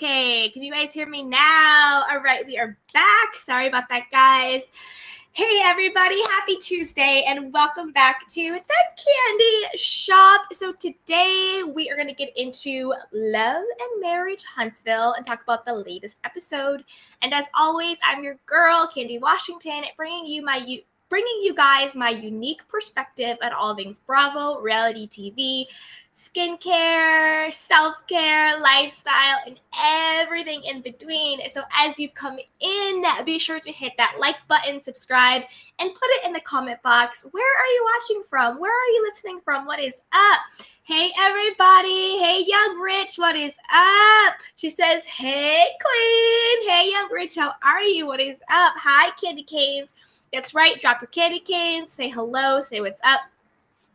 Okay, can you guys hear me now? All right, we are back. Sorry about that, guys. Hey, everybody. Happy Tuesday, and welcome back to the Candy Shop. So today we are going to get into Love and Marriage Huntsville and talk about the latest episode. And as always, I'm your girl, Candy Washington, bringing you guys my unique perspective on all things Bravo, reality TV, skincare, self-care, lifestyle, and everything in between. So as you come in, be sure to hit that like button, subscribe, and put it in the comment box. Where are you watching from? Where are you listening from? What is up? Hey, everybody. Hey, Young Rich. What is up? She says, hey, Queen. Hey, Young Rich. How are you? What is up? Hi, Candy Canes. That's right. Drop your candy canes. Say hello. Say what's up.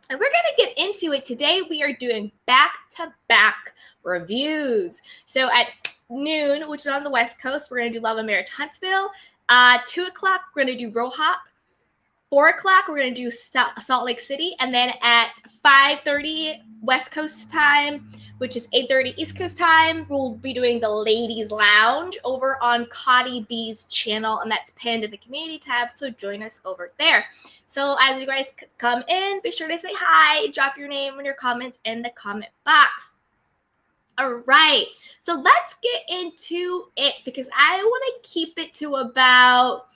And we're going to get into it. Today, we are doing back-to-back reviews. So at noon, which is on the West Coast, we're going to do Love Marriage Huntsville. 2 o'clock, we're going to do Rohop. 4 o'clock, we're going to do Salt Lake City. And then at 5:30 West Coast time, which is 8:30 East Coast time, we'll be doing the Ladies Lounge over on Cotty B's channel. And that's pinned in the community tab. So join us over there. So as you guys come in, be sure to say hi, drop your name and your comments in the comment box. All right, so let's get into it because I want to keep it to about,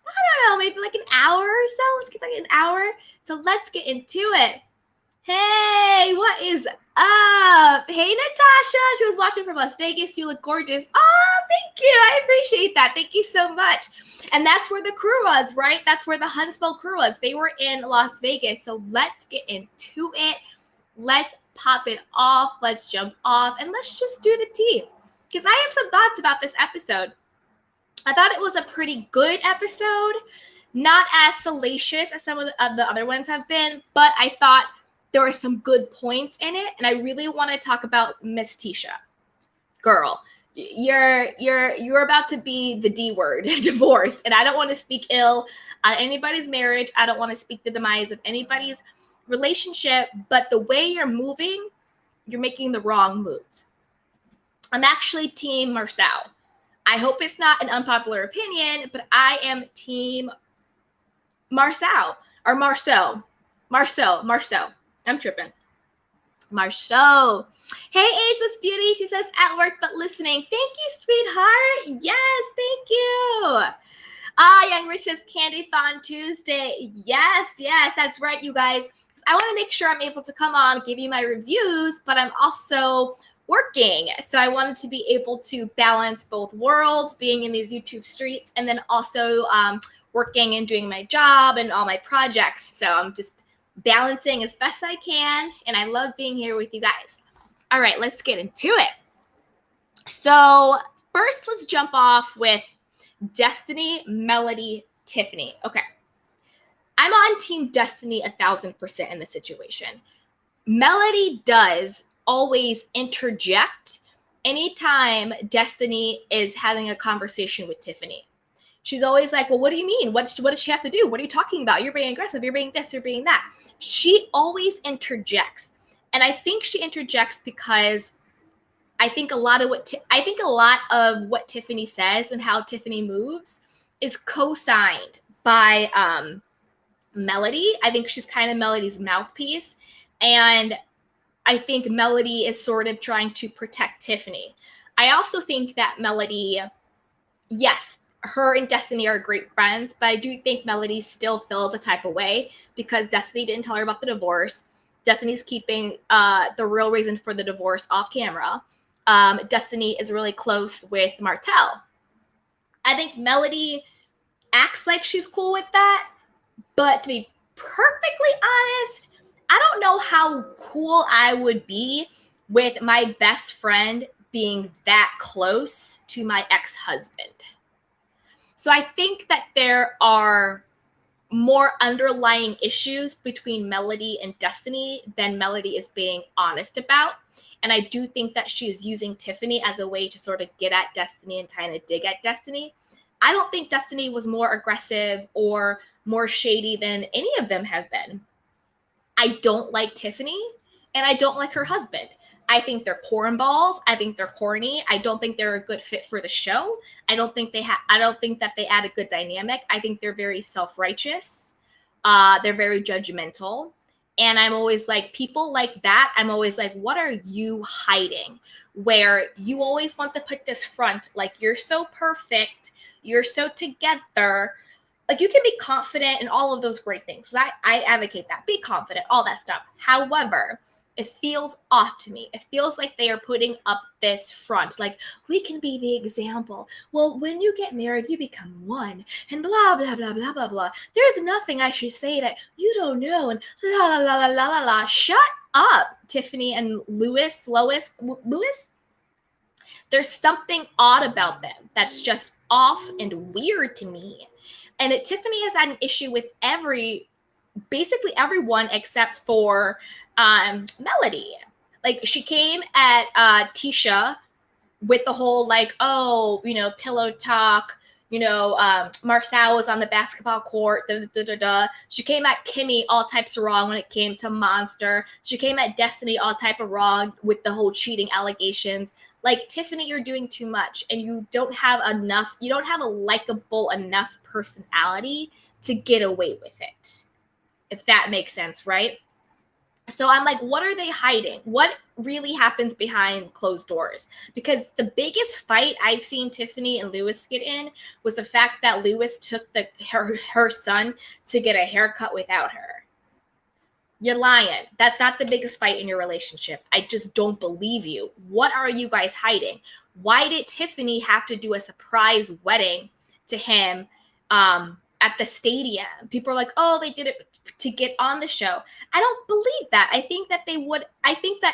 I don't know, maybe like an hour or so. Let's get like an hour. So let's get into it. Hey, what is up? Hey, Natasha. She was watching from Las Vegas. You look gorgeous. Oh, thank you. I appreciate that. Thank you so much. And that's where the crew was, right? That's where the Huntsville crew was. They were in Las Vegas. So let's get into it. Let's pop it off. Let's jump off. And let's just do the tea. Because I have some thoughts about this episode. I thought it was a pretty good episode. Not as salacious as some of the other ones have been. But I thought there were some good points in it, and I really want to talk about Miss Tisha. Girl, you're about to be the D word, divorced, and I don't want to speak ill on anybody's marriage. I don't want to speak the demise of anybody's relationship, but the way you're moving, you're making the wrong moves. I'm actually Team Marcel. I hope it's not an unpopular opinion, but I am Team Marcel or Marceau. Marceau. I'm tripping. Marceau. Hey, Ageless Beauty. She says, at work but listening. Thank you, sweetheart. Yes, thank you. Young Rich says, Candy-thon Tuesday. Yes, that's right, you guys. I want to make sure I'm able to come on, give you my reviews, but I'm also working. So I wanted to be able to balance both worlds, being in these YouTube streets, and then also working and doing my job and all my projects. So I'm just balancing as best I can, and I love being here with you guys. All right, let's get into it. So first, let's jump off with Destiny, Melody, Tiffany. Okay, I'm on Team Destiny 1,000% in this situation. Melody does always interject anytime Destiny is having a conversation with Tiffany. She's always like, well, what do you mean? What does she have to do? What are you talking about? You're being aggressive. You're being this. You're being that. She always interjects. And I think she interjects because I think a lot of what Tiffany says and how Tiffany moves is co-signed by Melody. I think she's kind of Melody's mouthpiece. And I think Melody is sort of trying to protect Tiffany. I also think that Melody, yes, her and Destiny are great friends, but I do think Melody still feels a type of way because Destiny didn't tell her about the divorce. Destiny's keeping the real reason for the divorce off camera. Destiny is really close with Martell. I think Melody acts like she's cool with that, but to be perfectly honest, I don't know how cool I would be with my best friend being that close to my ex-husband. So I think that there are more underlying issues between Melody and Destiny than Melody is being honest about. And I do think that she is using Tiffany as a way to sort of get at Destiny and kind of dig at Destiny. I don't think Destiny was more aggressive or more shady than any of them have been. I don't like Tiffany and I don't like her husband. I think they're cornballs. I think they're corny. I don't think they're a good fit for the show. I don't think that they add a good dynamic. I think they're very self-righteous. They're very judgmental. And I'm always like, people like that, I'm always like, what are you hiding? Where you always want to put this front, like you're so perfect, you're so together. Like you can be confident in all of those great things. I advocate that. Be confident, all that stuff. However, it feels off to me. It feels like they are putting up this front. Like, we can be the example. Well, when you get married, you become one. And blah, blah, blah, blah, blah, blah. There's nothing I should say that you don't know. And la, la, la, la, la, la, la. Shut up, Tiffany and Lewis. There's something odd about them that's just off and weird to me. And Tiffany has had an issue with basically everyone except for Melody. Like, she came at Tisha with the whole like, oh, pillow talk, Marcel was on the basketball court, She came at Kimmy all types of wrong when it came to Monster. She came at Destiny all type of wrong with the whole cheating allegations. Like, Tiffany, you're doing too much, and you don't have a likable enough personality to get away with it, if that makes sense, right? So I'm like, what are they hiding? What really happens behind closed doors? Because the biggest fight I've seen Tiffany and Lewis get in was the fact that Lewis took her son to get a haircut without her. You're lying. That's not the biggest fight in your relationship. I just don't believe you. What are you guys hiding? Why did Tiffany have to do a surprise wedding to him at the stadium? People are like, oh, they did it to get on the show. I don't believe that. I think that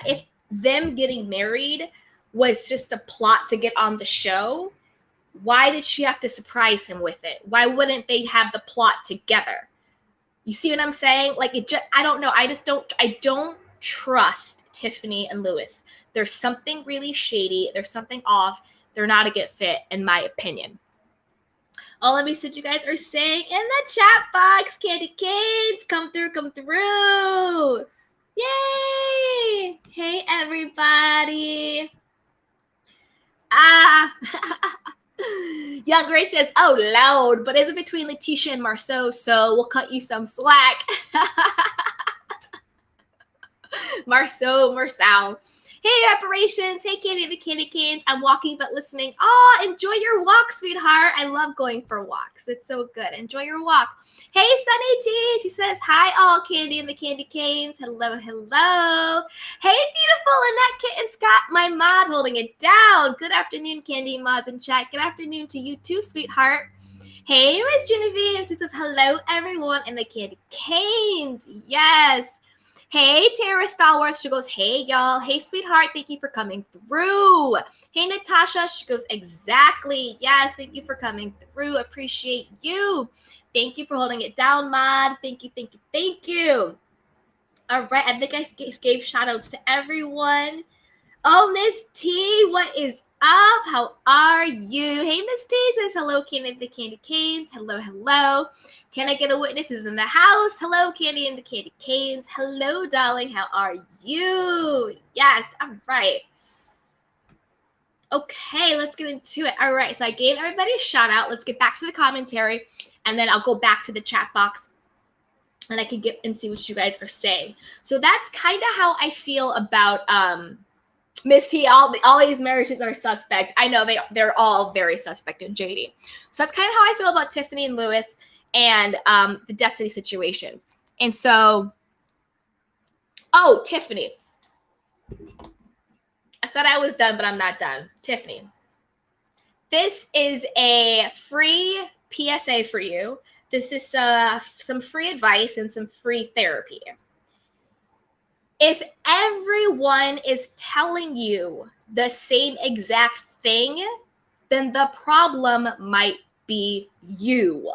if them getting married was just a plot to get on the show, why did she have to surprise him with it? Why wouldn't they have the plot together? You see what I'm saying? Like, I don't know. I don't trust Tiffany and Lewis. There's something really shady. There's something off. They're not a good fit, in my opinion. Oh, let me see what you guys are saying in the chat box. Candy Canes, come through. Yay! Hey, everybody. Young Grace says, oh, loud, but is it between Letitia and Marceau? So we'll cut you some slack. Marceau. Hey, reparations. Hey, Candy the Candy Canes. I'm walking but listening. Oh, enjoy your walk, sweetheart. I love going for walks. It's so good. Enjoy your walk. Hey, Sunny T. She says, hi, all Candy and the Candy Canes. Hello. Hey, beautiful Annette Kitten Scott, my mod, holding it down. Good afternoon, Candy mods in chat. Good afternoon to you too, sweetheart. Hey, Miss Genevieve. She says, hello, everyone, and the Candy Canes. Yes. Hey, Tara Stallworth. She goes, hey, y'all. Hey, sweetheart. Thank you for coming through. Hey, Natasha. She goes, exactly. Yes, thank you for coming through. Appreciate you. Thank you for holding it down, mod. Thank you. All right. I think I gave shout outs to everyone. Oh, Miss T, what is up? How are you? Hey, Miss T says, hello, Candy and the Candy Canes. Hello. Can I get a witness? Is in the house. Hello, Candy and the Candy Canes. Hello, darling. How are you? Yes. All right. Okay, let's get into it. All right. So I gave everybody a shout out. Let's get back to the commentary, and then I'll go back to the chat box and I can get and see what you guys are saying. So that's kind of how I feel about Miss T. All these marriages are suspect. I know they're all very suspect and shady. So that's kind of how I feel about Tiffany and Lewis and the Destiny situation. And so, oh, Tiffany. I thought I was done, but I'm not done. Tiffany, this is a free PSA for you. This is some free advice and some free therapy. If everyone is telling you the same exact thing, then the problem might be you.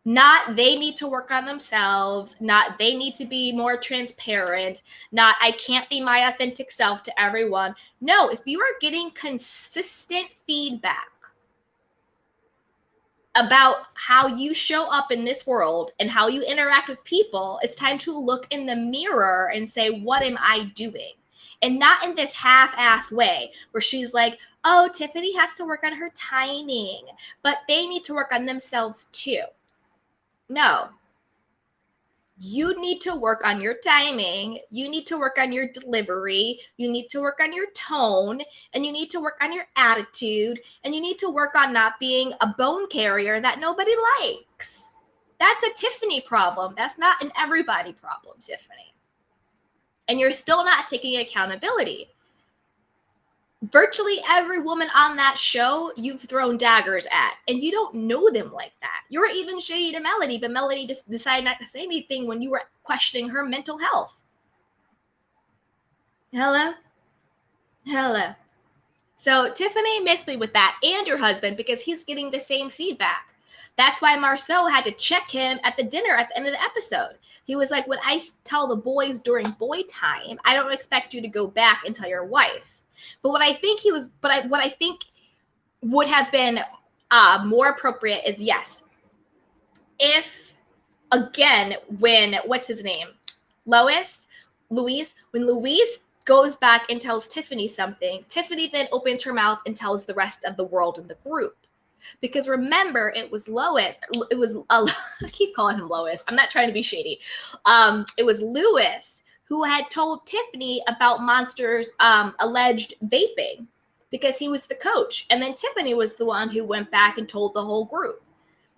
Not they need to work on themselves, not they need to be more transparent, not I can't be my authentic self to everyone. No, if you are getting consistent feedback about how you show up in this world and how you interact with people, it's time to look in the mirror and say, what am I doing? And not in this half-ass way where she's like, oh, Tiffany has to work on her timing, but they need to work on themselves too. No. You need to work on your timing. You need to work on your delivery. You need to work on your tone, and you need to work on your attitude, and you need to work on not being a bone carrier that nobody likes. That's a Tiffany problem. That's not an everybody problem, Tiffany. And you're still not taking accountability. Virtually every woman on that show you've thrown daggers at, and you don't know them like that. You were even shady to Melody, but Melody just decided not to say anything when you were questioning her mental health. Hello? So Tiffany missed me with that, and your husband, because he's getting the same feedback. That's why Marceau had to check him at the dinner at the end of the episode. He was like, when I tell the boys during boy time, I don't expect you to go back and tell your wife. But what I think would have been more appropriate is, yes, if, again, when, what's his name? Louise, when Louise goes back and tells Tiffany something, Tiffany then opens her mouth and tells the rest of the world in the group. Because remember, it was Lois. I keep calling him Lois. I'm not trying to be shady. It was Louis who had told Tiffany about Monster's alleged vaping because he was the coach. And then Tiffany was the one who went back and told the whole group.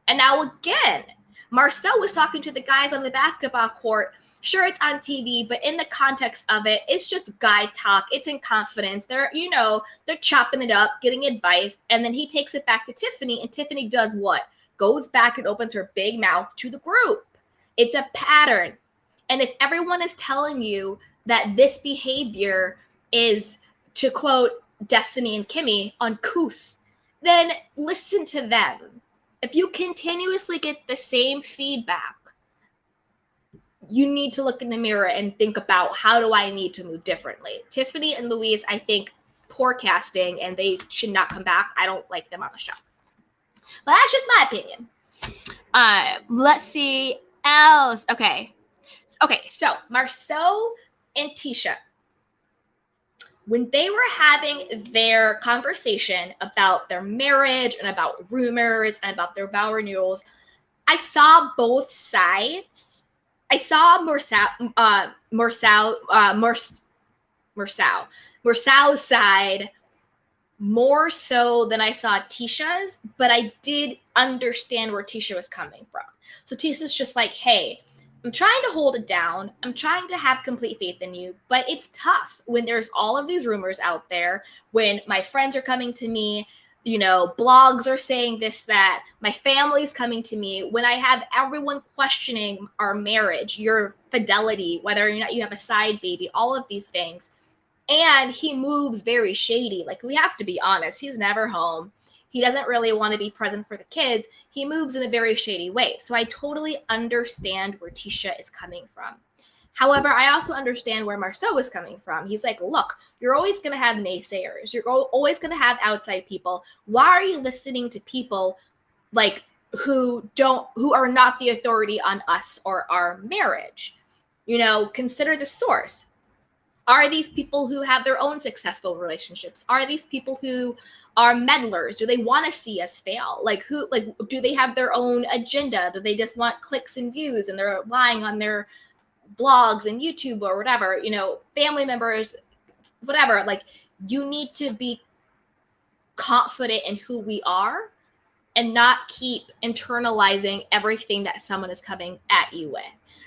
And now again, Marceau was talking to the guys on the basketball court. Sure, it's on TV, but in the context of it, it's just guy talk. It's in confidence. They're chopping it up, getting advice. And then he takes it back to Tiffany, and Tiffany does what? Goes back and opens her big mouth to the group. It's a pattern. And if everyone is telling you that this behavior is, to quote Destiny and Kimmy, uncouth, then listen to them. If you continuously get the same feedback, you need to look in the mirror and think about, how do I need to move differently? Tiffany and Louise, I think, poor casting, and they should not come back. I don't like them on the show. But that's just my opinion. Let's see else. Okay, so Marceau and Tisha, when they were having their conversation about their marriage and about rumors and about their vow renewals, I saw both sides. I saw Marceau's side more so than I saw Tisha's, but I did understand where Tisha was coming from. So Tisha's just like, hey, I'm trying to hold it down. I'm trying to have complete faith in you, but it's tough when there's all of these rumors out there, when my friends are coming to me, blogs are saying this, that, my family's coming to me, when I have everyone questioning our marriage, your fidelity, whether or not you have a side baby, all of these things. And he moves very shady. Like, we have to be honest. He's never home. He doesn't really want to be present for the kids. He moves in a very shady way. So I totally understand where Tisha is coming from. However, I also understand where Marceau is coming from. He's like, look, you're always going to have naysayers. You're always going to have outside people. Why are you listening to people like who are not the authority on us or our marriage? Consider the source. Are these people who have their own successful relationships? Are these people who are meddlers? Do they want to see us fail? Do they have their own agenda? Do they just want clicks and views and they're lying on their blogs and YouTube or whatever, family members, whatever? Like, you need to be confident in who we are and not keep internalizing everything that someone is coming at you with.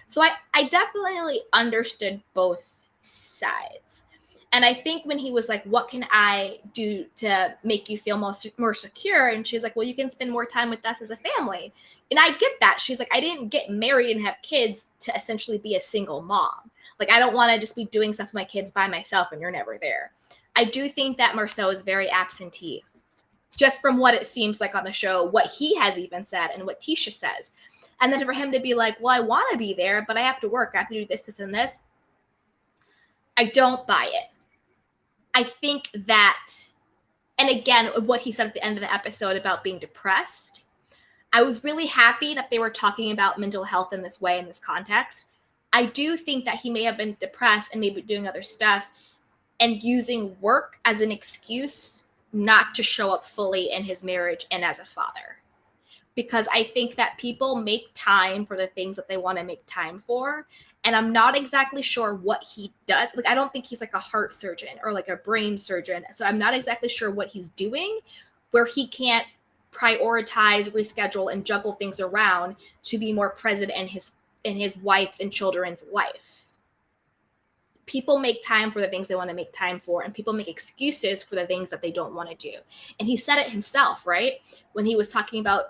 So I definitely understood both sides. And I think when he was like, what can I do to make you feel more secure? And she's like, well, you can spend more time with us as a family. And I get that. She's like, I didn't get married and have kids to essentially be a single mom. Like, I don't want to just be doing stuff with my kids by myself and you're never there. I do think that Marceau is very absentee, just from what it seems like on the show, what he has even said and what Tisha says. And then for him to be like, well, I want to be there, but I have to work. I have to do this, this, and this. I don't buy it. I think that, and again, what he said at the end of the episode about being depressed, I was really happy that they were talking about mental health in this way, in this context. I do think that he may have been depressed and maybe doing other stuff and using work as an excuse not to show up fully in his marriage and as a father. Because I think that people make time for the things that they want to make time for. And I'm not exactly sure what he does. Like, I don't think he's like a heart surgeon or like a brain surgeon. So I'm not exactly sure what he's doing where he can't prioritize, reschedule, and juggle things around to be more present in his wife's and children's life. People make time for the things they want to make time for, and people make excuses for the things that they don't want to do. And he said it himself, right? When he was talking about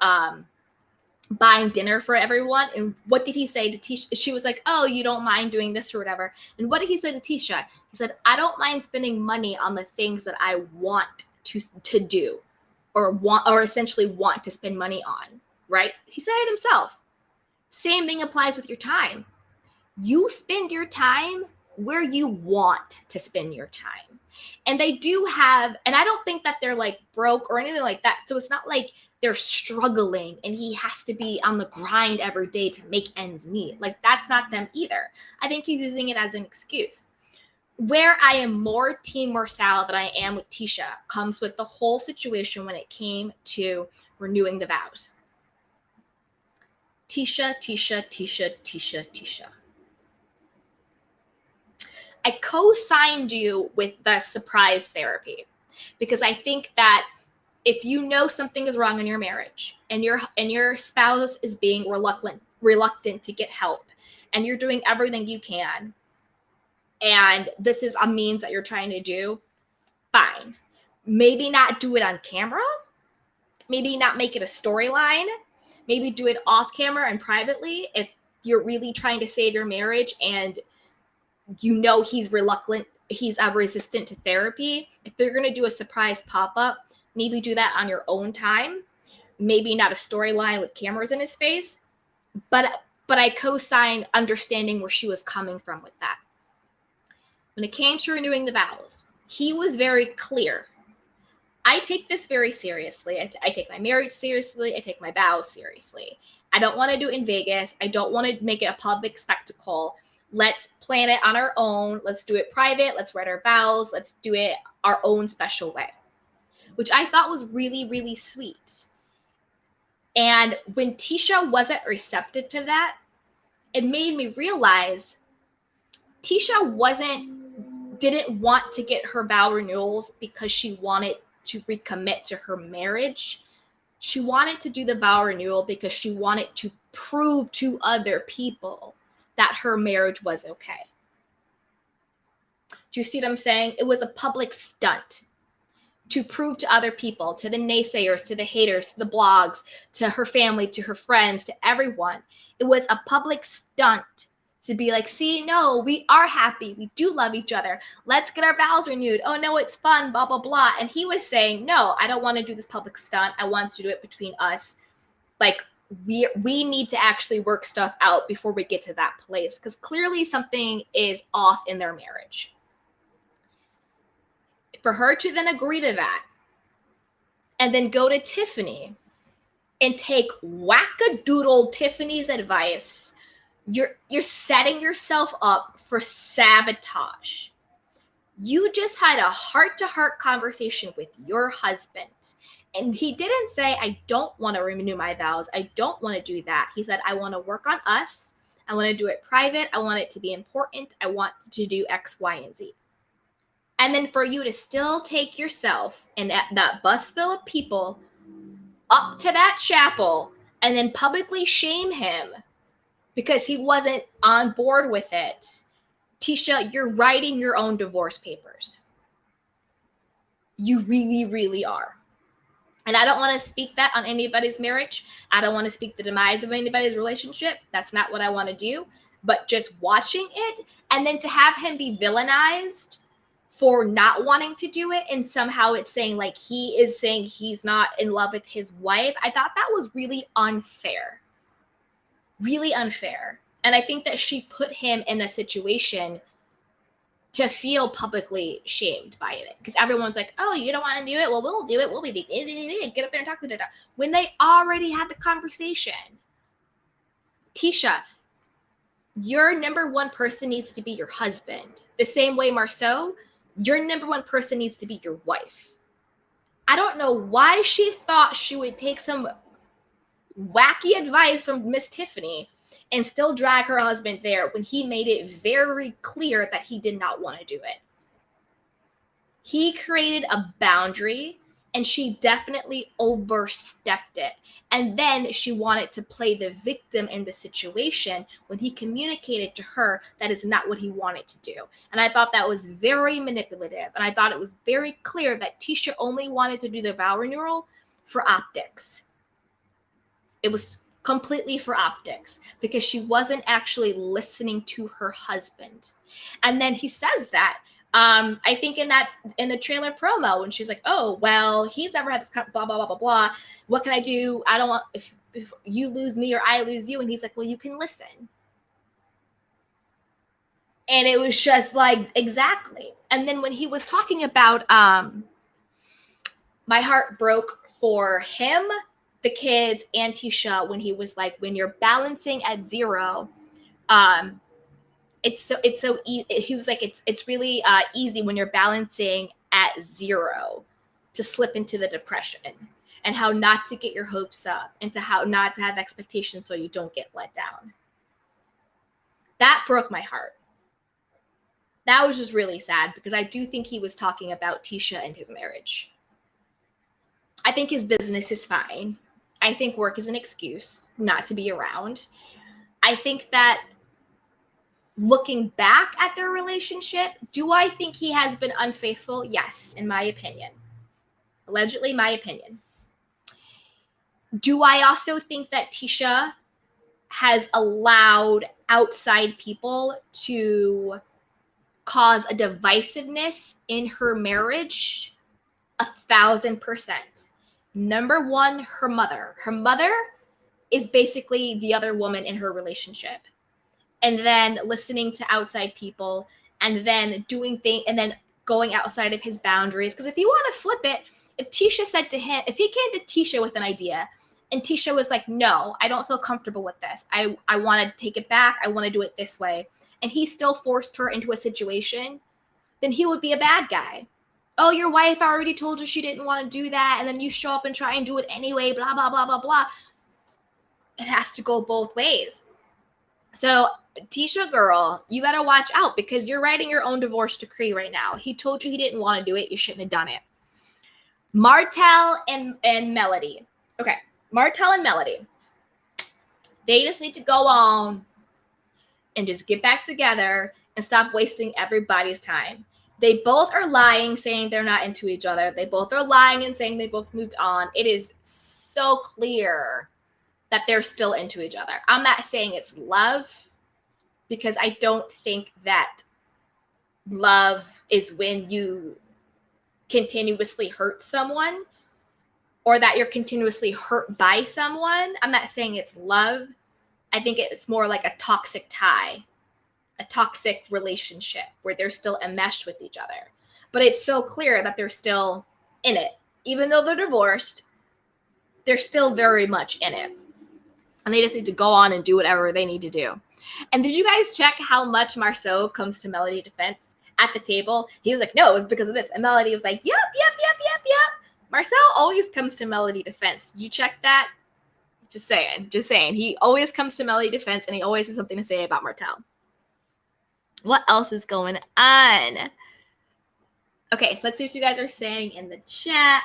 buying dinner for everyone. And what did he say to Tisha? She was like, oh, you don't mind doing this or whatever. And what did he say to Tisha? He said, I don't mind spending money on the things that I want to do or essentially want to spend money on, right? He said it himself. Same thing applies with your time. You spend your time where you want to spend your time. And they do have, and I don't think that they're like broke or anything like that. So it's not like they're struggling and he has to be on the grind every day to make ends meet. Like, that's not them either. I think he's using it as an excuse. Where I am more Team Marcel than I am with Tisha comes with the whole situation when it came to renewing the vows. Tisha. I co-signed you with the surprise therapy because I think that if you know something is wrong in your marriage and your spouse is being reluctant to get help and you're doing everything you can, and this is a means that you're trying to do, fine. Maybe not do it on camera. Maybe not make it a storyline. Maybe do it off camera and privately if you're really trying to save your marriage and you know he's resistant to therapy. If they're going to do a surprise pop-up, maybe do that on your own time. Maybe not a storyline with cameras in his face. But I co-signed understanding where she was coming from with that. When it came to renewing the vows, he was very clear. I take this very seriously. I take my marriage seriously. I take my vows seriously. I don't want to do it in Vegas. I don't want to make it a public spectacle. Let's plan it on our own. Let's do it private. Let's write our vows. Let's do it our own special way, which I thought was really, really sweet. And when Tisha wasn't receptive to that, it made me realize Tisha didn't want to get her vow renewals because she wanted to recommit to her marriage. She wanted to do the vow renewal because she wanted to prove to other people that her marriage was okay. Do you see what I'm saying? It was a public stunt to prove to other people, to the naysayers, to the haters, to the blogs, to her family, to her friends, to everyone. It was a public stunt to be like, see, no, we are happy. We do love each other. Let's get our vows renewed. Oh, no, it's fun, blah, blah, blah. And he was saying, no, I don't want to do this public stunt. I want to do it between us. Like, we need to actually work stuff out before we get to that place, because clearly something is off in their marriage. For her to then agree to that and then go to Tiffany and take wackadoodle Tiffany's advice, you're setting yourself up for sabotage. You just had a heart-to-heart conversation with your husband. And he didn't say, I don't want to renew my vows. I don't want to do that. He said, I want to work on us. I want to do it private. I want it to be important. I want to do X, Y, and Z. And then for you to still take yourself and that bus full of people up to that chapel and then publicly shame him because he wasn't on board with it. Tisha, you're writing your own divorce papers. You really, really are. And I don't want to speak that on anybody's marriage. I don't want to speak the demise of anybody's relationship. That's not what I want to do. But just watching it and then to have him be villainized for not wanting to do it, and somehow it's saying like he is saying he's not in love with his wife, I thought that was really unfair. Really unfair. And I think that she put him in a situation to feel publicly shamed by it. Because everyone's like, oh, you don't want to do it? Well, we'll do it. We'll be get up there and talk to them. When they already had the conversation. Tisha, your number one person needs to be your husband. The same way Marceau, Your number one person needs to be your wife. I don't know why she thought she would take some wacky advice from Miss Tiffany and still drag her husband there when he made it very clear that he did not want to do it. He created a boundary and she definitely overstepped it. And then she wanted to play the victim in the situation when he communicated to her that is not what he wanted to do. And I thought that was very manipulative. And I thought it was very clear that Tisha only wanted to do the vow renewal for optics. It was completely for optics because she wasn't actually listening to her husband. And then he says that. I think in the trailer promo when she's like, oh, well, he's never had this blah, blah, blah, blah, blah. What can I do? I don't want, if you lose me or I lose you. And he's like, well, you can listen. And it was just like, exactly. And then when he was talking about, my heart broke for him, the kids, and Tisha, when he was like, when you're balancing at zero, it's so easy. He was like, it's really easy when you're balancing at zero to slip into the depression, and how not to get your hopes up and to how not to have expectations so you don't get let down. That broke my heart. That was just really sad because I do think he was talking about Tisha and his marriage. I think his business is fine. I think work is an excuse not to be around. I think that looking back at their relationship, do I think he has been unfaithful? Yes, in my opinion. Allegedly, my opinion. Do I also think that Tisha has allowed outside people to cause a divisiveness in her marriage? 1,000%. Number one, her mother. Her mother is basically the other woman in her relationship. And then listening to outside people and then doing things and then going outside of his boundaries. Because if you want to flip it, if Tisha said to him, if he came to Tisha with an idea and Tisha was like, no, I don't feel comfortable with this. I want to take it back. I want to do it this way. And he still forced her into a situation, then he would be a bad guy. Oh, your wife already told you she didn't want to do that. And then you show up and try and do it anyway, blah, blah, blah, blah, blah. It has to go both ways. So Tisha, girl, you better watch out because you're writing your own divorce decree right now. He told you he didn't want to do it. You shouldn't have done it. Martell and Melody. Okay, Martell and Melody. They just need to go on and just get back together and stop wasting everybody's time. They both are lying, saying they're not into each other. They both are lying and saying they both moved on. It is so clear that they're still into each other. I'm not saying it's love because I don't think that love is when you continuously hurt someone or that you're continuously hurt by someone. I'm not saying it's love. I think it's more like a toxic tie, a toxic relationship where they're still enmeshed with each other. But it's so clear that they're still in it. Even though they're divorced, they're still very much in it. And they just need to go on and do whatever they need to do. And did you guys check how much Marceau comes to Melody defense at the table? He was like, no, it was because of this. And Melody was like, yep. Marceau always comes to Melody defense. Did you check that? Just saying. He always comes to Melody defense and he always has something to say about Martell. What else is going on? Okay, so let's see what you guys are saying in the chat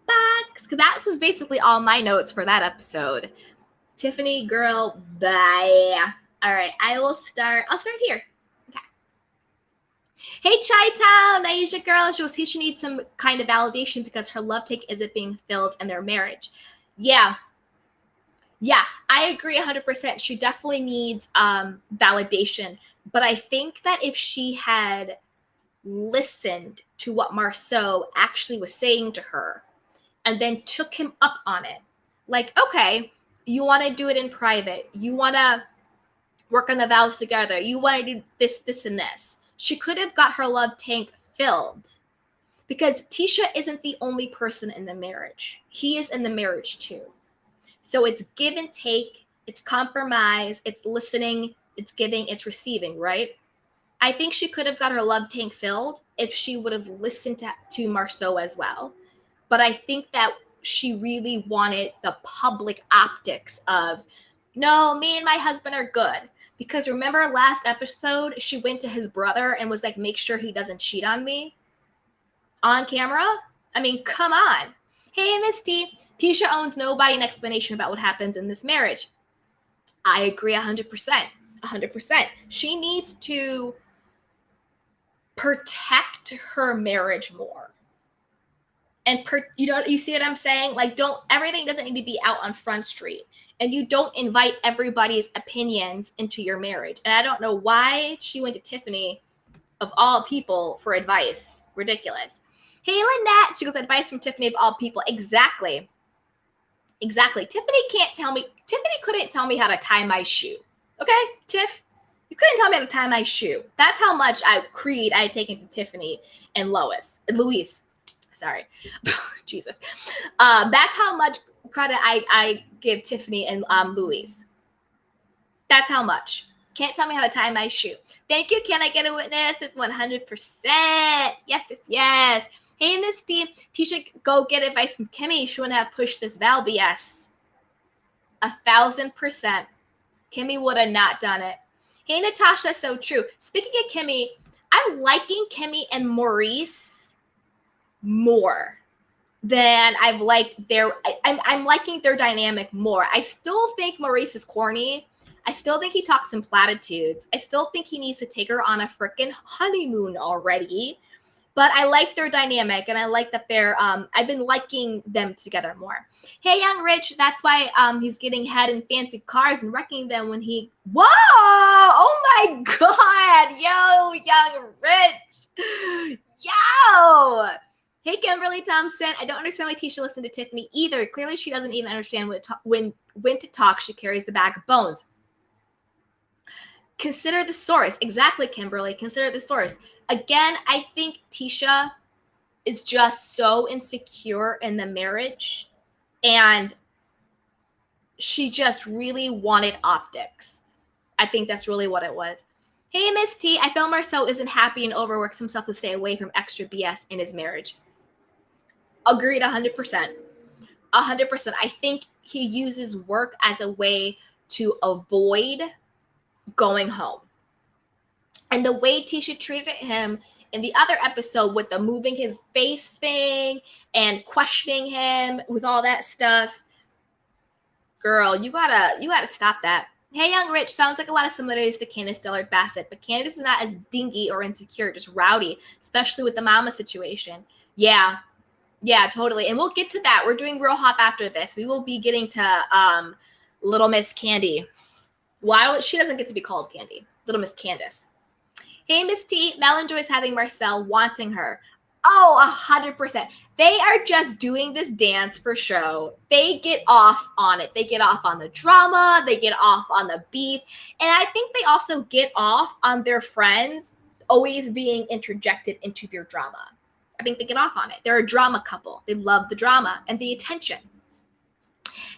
box. Because that was basically all my notes for that episode. Tiffany, girl, bye. All right, I'll start here. Okay. Hey, Chi-Town, Aisha girl. She was Tisha needs some kind of validation because her love tank isn't being filled in their marriage. Yeah, I agree 100%. She definitely needs validation. But I think that if she had listened to what Marceau actually was saying to her and then took him up on it, like, okay, you want to do it in private. You want to work on the vows together. You want to do this, and this. She could have got her love tank filled because Tisha isn't the only person in the marriage. He is in the marriage too. So it's give and take. It's compromise. It's listening. It's giving. It's receiving, right? I think she could have got her love tank filled if she would have listened to Marceau as well. But I think that she really wanted the public optics of, no, me and my husband are good. Because remember last episode, she went to his brother and was like, make sure he doesn't cheat on me on camera. I mean, come on. Hey, Misty, Tisha owns nobody an explanation about what happens in this marriage. I agree 100%. 100%. She needs to protect her marriage more. And you see what I'm saying? Like, everything doesn't need to be out on Front Street. And you don't invite everybody's opinions into your marriage. And I don't know why she went to Tiffany, of all people, for advice. Ridiculous. Hey, Lynette. She goes, advice from Tiffany of all people. Exactly. Tiffany couldn't tell me how to tie my shoe. Okay, Tiff? You couldn't tell me how to tie my shoe. That's how much I had taken to Tiffany and Louise. Sorry. Jesus. That's how much credit I give Tiffany and Louise. That's how much. Can't tell me how to tie my shoe. Thank you. Can I get a witness? It's 100%. Yes. Hey, Misty. Tisha, go get advice from Kimmy. She wouldn't have pushed this Val BS. 1,000%. Kimmy would have not done it. Hey, Natasha, so true. Speaking of Kimmy, I'm liking Kimmy and Maurice more than I've liked I'm liking their dynamic more. I still think Maurice is corny. I still think he talks in platitudes. I still think he needs to take her on a freaking honeymoon already. But I like their dynamic, and I like that I've been liking them together more. Hey, Young Rich, that's why he's getting head in fancy cars and wrecking them when whoa! Oh my God! Yo, Young Rich! Yo! Hey, Kimberly Thompson. I don't understand why Tisha listened to Tiffany either. Clearly, she doesn't even understand when to talk. She carries the bag of bones. Consider the source. Exactly, Kimberly. Consider the source. Again, I think Tisha is just so insecure in the marriage, and she just really wanted optics. I think that's really what it was. Hey, Miss T. I feel Marceau isn't happy and overworks himself to stay away from extra BS in his marriage. Agreed 100%. 100%. I think he uses work as a way to avoid going home. And the way Tisha treated him in the other episode with the moving his face thing and questioning him with all that stuff, girl, you gotta stop that. Hey, Young Rich, sounds like a lot of similarities to Candace Dillard Bassett, but Candace is not as dingy or insecure, just rowdy, especially with the mama situation. Yeah, totally. And we'll get to that. We're doing Real Hop after this. We will be getting to Little Miss Candy. Why she doesn't get to be called Candy? Little Miss Candace. Hey, Miss T. Mel enjoys having Marcel wanting her. Oh, 100%. They are just doing this dance for show. They get off on it. They get off on the drama. They get off on the beef. And I think they also get off on their friends always being interjected into their drama. I think they get off on it. They're a drama couple. They love the drama and the attention.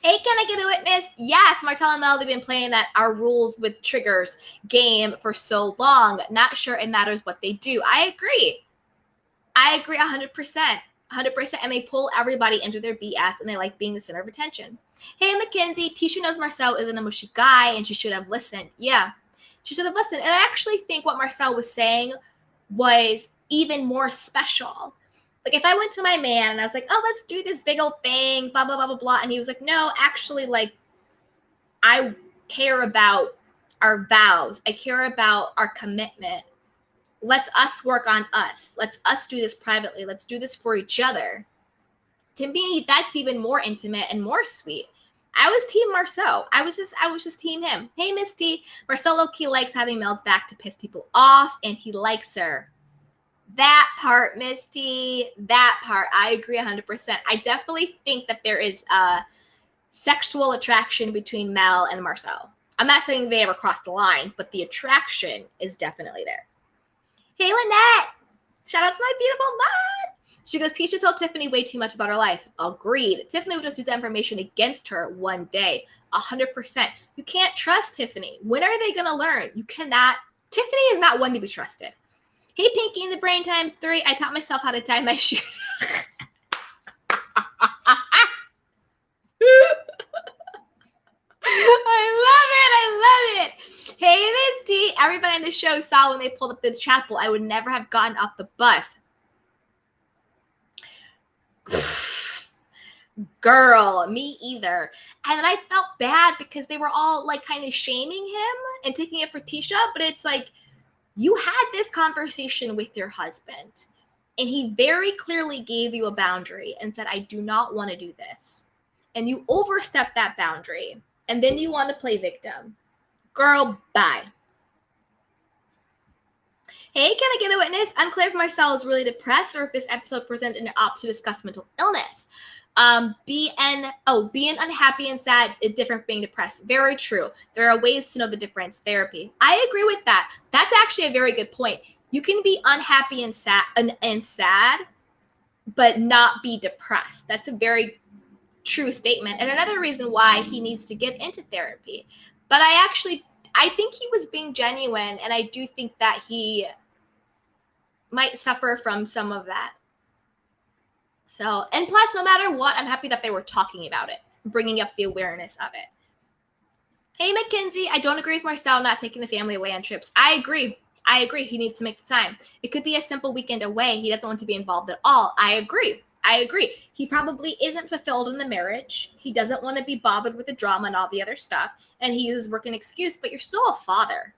Hey, can I get a witness? Yes, Martell and Mel, they've been playing that Our Rules with Triggers game for so long. Not sure it matters what they do. I agree 100%. 100%. And they pull everybody into their BS and they like being the center of attention. Hey, Mackenzie, Tisha knows Marcel isn't a mushy guy and she should have listened. Yeah, she should have listened. And I actually think what Marcel was saying was even more special. Like, if I went to my man and I was like, oh, let's do this big old thing, blah, blah, blah, blah, blah. And he was like, no, actually, like, I care about our vows. I care about our commitment. Let's us work on us. Let's us do this privately. Let's do this for each other. To me, that's even more intimate and more sweet. I was team Marceau. I was just team him. Hey, Miss T. Marcel low-key likes having Mel's back to piss people off, and he likes her. That part, Misty, that part, I agree 100%. I definitely think that there is a sexual attraction between Mel and Marcel. I'm not saying they ever crossed the line, but the attraction is definitely there. Hey, Lynette, shout out to my beautiful mom. She goes, Tisha told Tiffany way too much about her life. Agreed. Tiffany would just use that information against her one day. 100%. You can't trust Tiffany. When are they going to learn? You cannot Tiffany is not one to be trusted. Hey, Pinky in the Brain times 3. I taught myself how to tie my shoes. I love it. Hey, Misty. Everybody on the show saw when they pulled up the chapel, I would never have gotten off the bus. Girl, me either. And then I felt bad because they were all like kind of shaming him and taking it for Tisha, but it's like, you had this conversation with your husband and he very clearly gave you a boundary and said, I do not want to do this. And you overstepped that boundary and then you want to play victim. Girl, bye. Hey, can I get a witness? Unclear if Marcel is really depressed or if this episode presented an opt to discuss mental illness. Being unhappy and sad is different from being depressed. Very true. There are ways to know the difference. Therapy. I agree with that. That's actually a very good point. You can be unhappy and sad, but not be depressed. That's a very true statement. And another reason why he needs to get into therapy. But I think he was being genuine, and I do think that he might suffer from some of that. So, and plus, no matter what, I'm happy that they were talking about it, bringing up the awareness of it. Hey, Mackenzie, I don't agree with Marcel not taking the family away on trips. I agree. He needs to make the time. It could be a simple weekend away. He doesn't want to be involved at all. I agree. He probably isn't fulfilled in the marriage. He doesn't want to be bothered with the drama and all the other stuff. And he uses work an excuse, but you're still a father.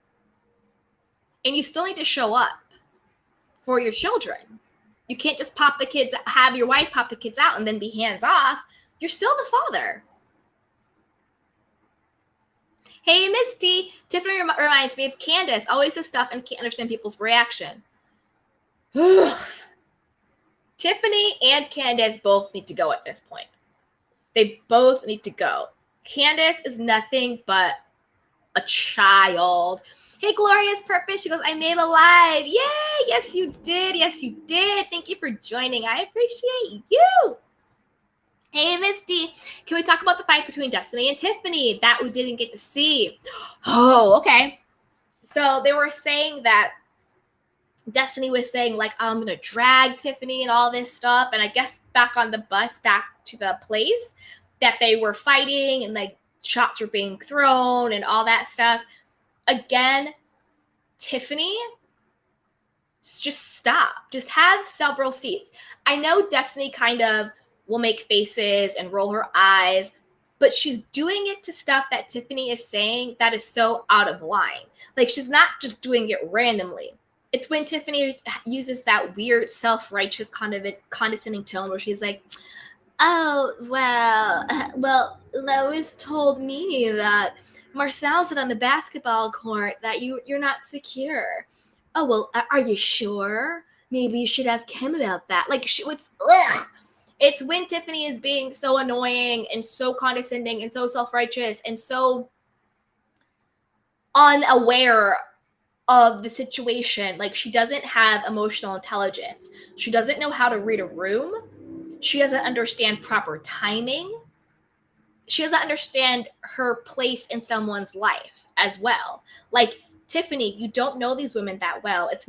And you still need to show up for your children. You can't just have your wife pop the kids out and then be hands off. You're still the father. Hey, Misty. Tiffany reminds me of Candace. Always does stuff and can't understand people's reaction. Tiffany and Candace both need to go at this point. They both need to go. Candace is nothing but a child. Hey, Glorious Purpose. She goes, I made a live. Yay. Yes, you did. Thank you for joining. I appreciate you. Hey, Misty. Can we talk about the fight between Destiny and Tiffany that we didn't get to see? Oh, okay. So they were saying that Destiny was saying, like, I'm going to drag Tiffany and all this stuff. And I guess back on the bus, back to the place that they were fighting and, like, shots were being thrown and all that stuff. Again, Tiffany, just stop. Just have several seats. I know Destiny kind of will make faces and roll her eyes, but she's doing it to stuff that Tiffany is saying that is so out of line. Like, she's not just doing it randomly. It's when Tiffany uses that weird self-righteous condescending tone where she's like, oh, well, Lois told me that Marcel said on the basketball court that you're not secure. Oh, well, are you sure? Maybe you should ask him about that. Like, it's when Tiffany is being so annoying and so condescending and so self-righteous and so unaware of the situation. Like, she doesn't have emotional intelligence. She doesn't know how to read a room. She doesn't understand proper timing. She doesn't understand her place in someone's life as well. Like, Tiffany, you don't know these women that well. It's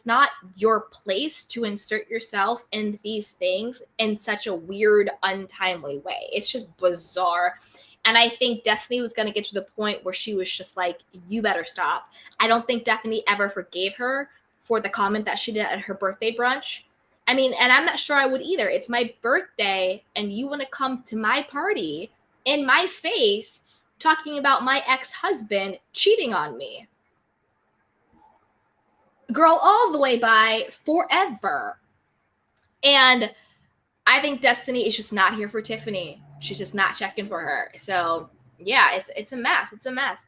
not your place to insert yourself in these things in such a weird, untimely way. It's just bizarre. And I think Destiny was going to get to the point where she was just like, you better stop. I don't think Destiny ever forgave her for the comment that she did at her birthday brunch. I mean, and I'm not sure I would either. It's my birthday and you want to come to my party in my face talking about my ex-husband cheating on me. Girl, all the way by forever. And I think Destiny is just not here for Tiffany. She's just not checking for her. So, yeah, it's a mess. It's a mess.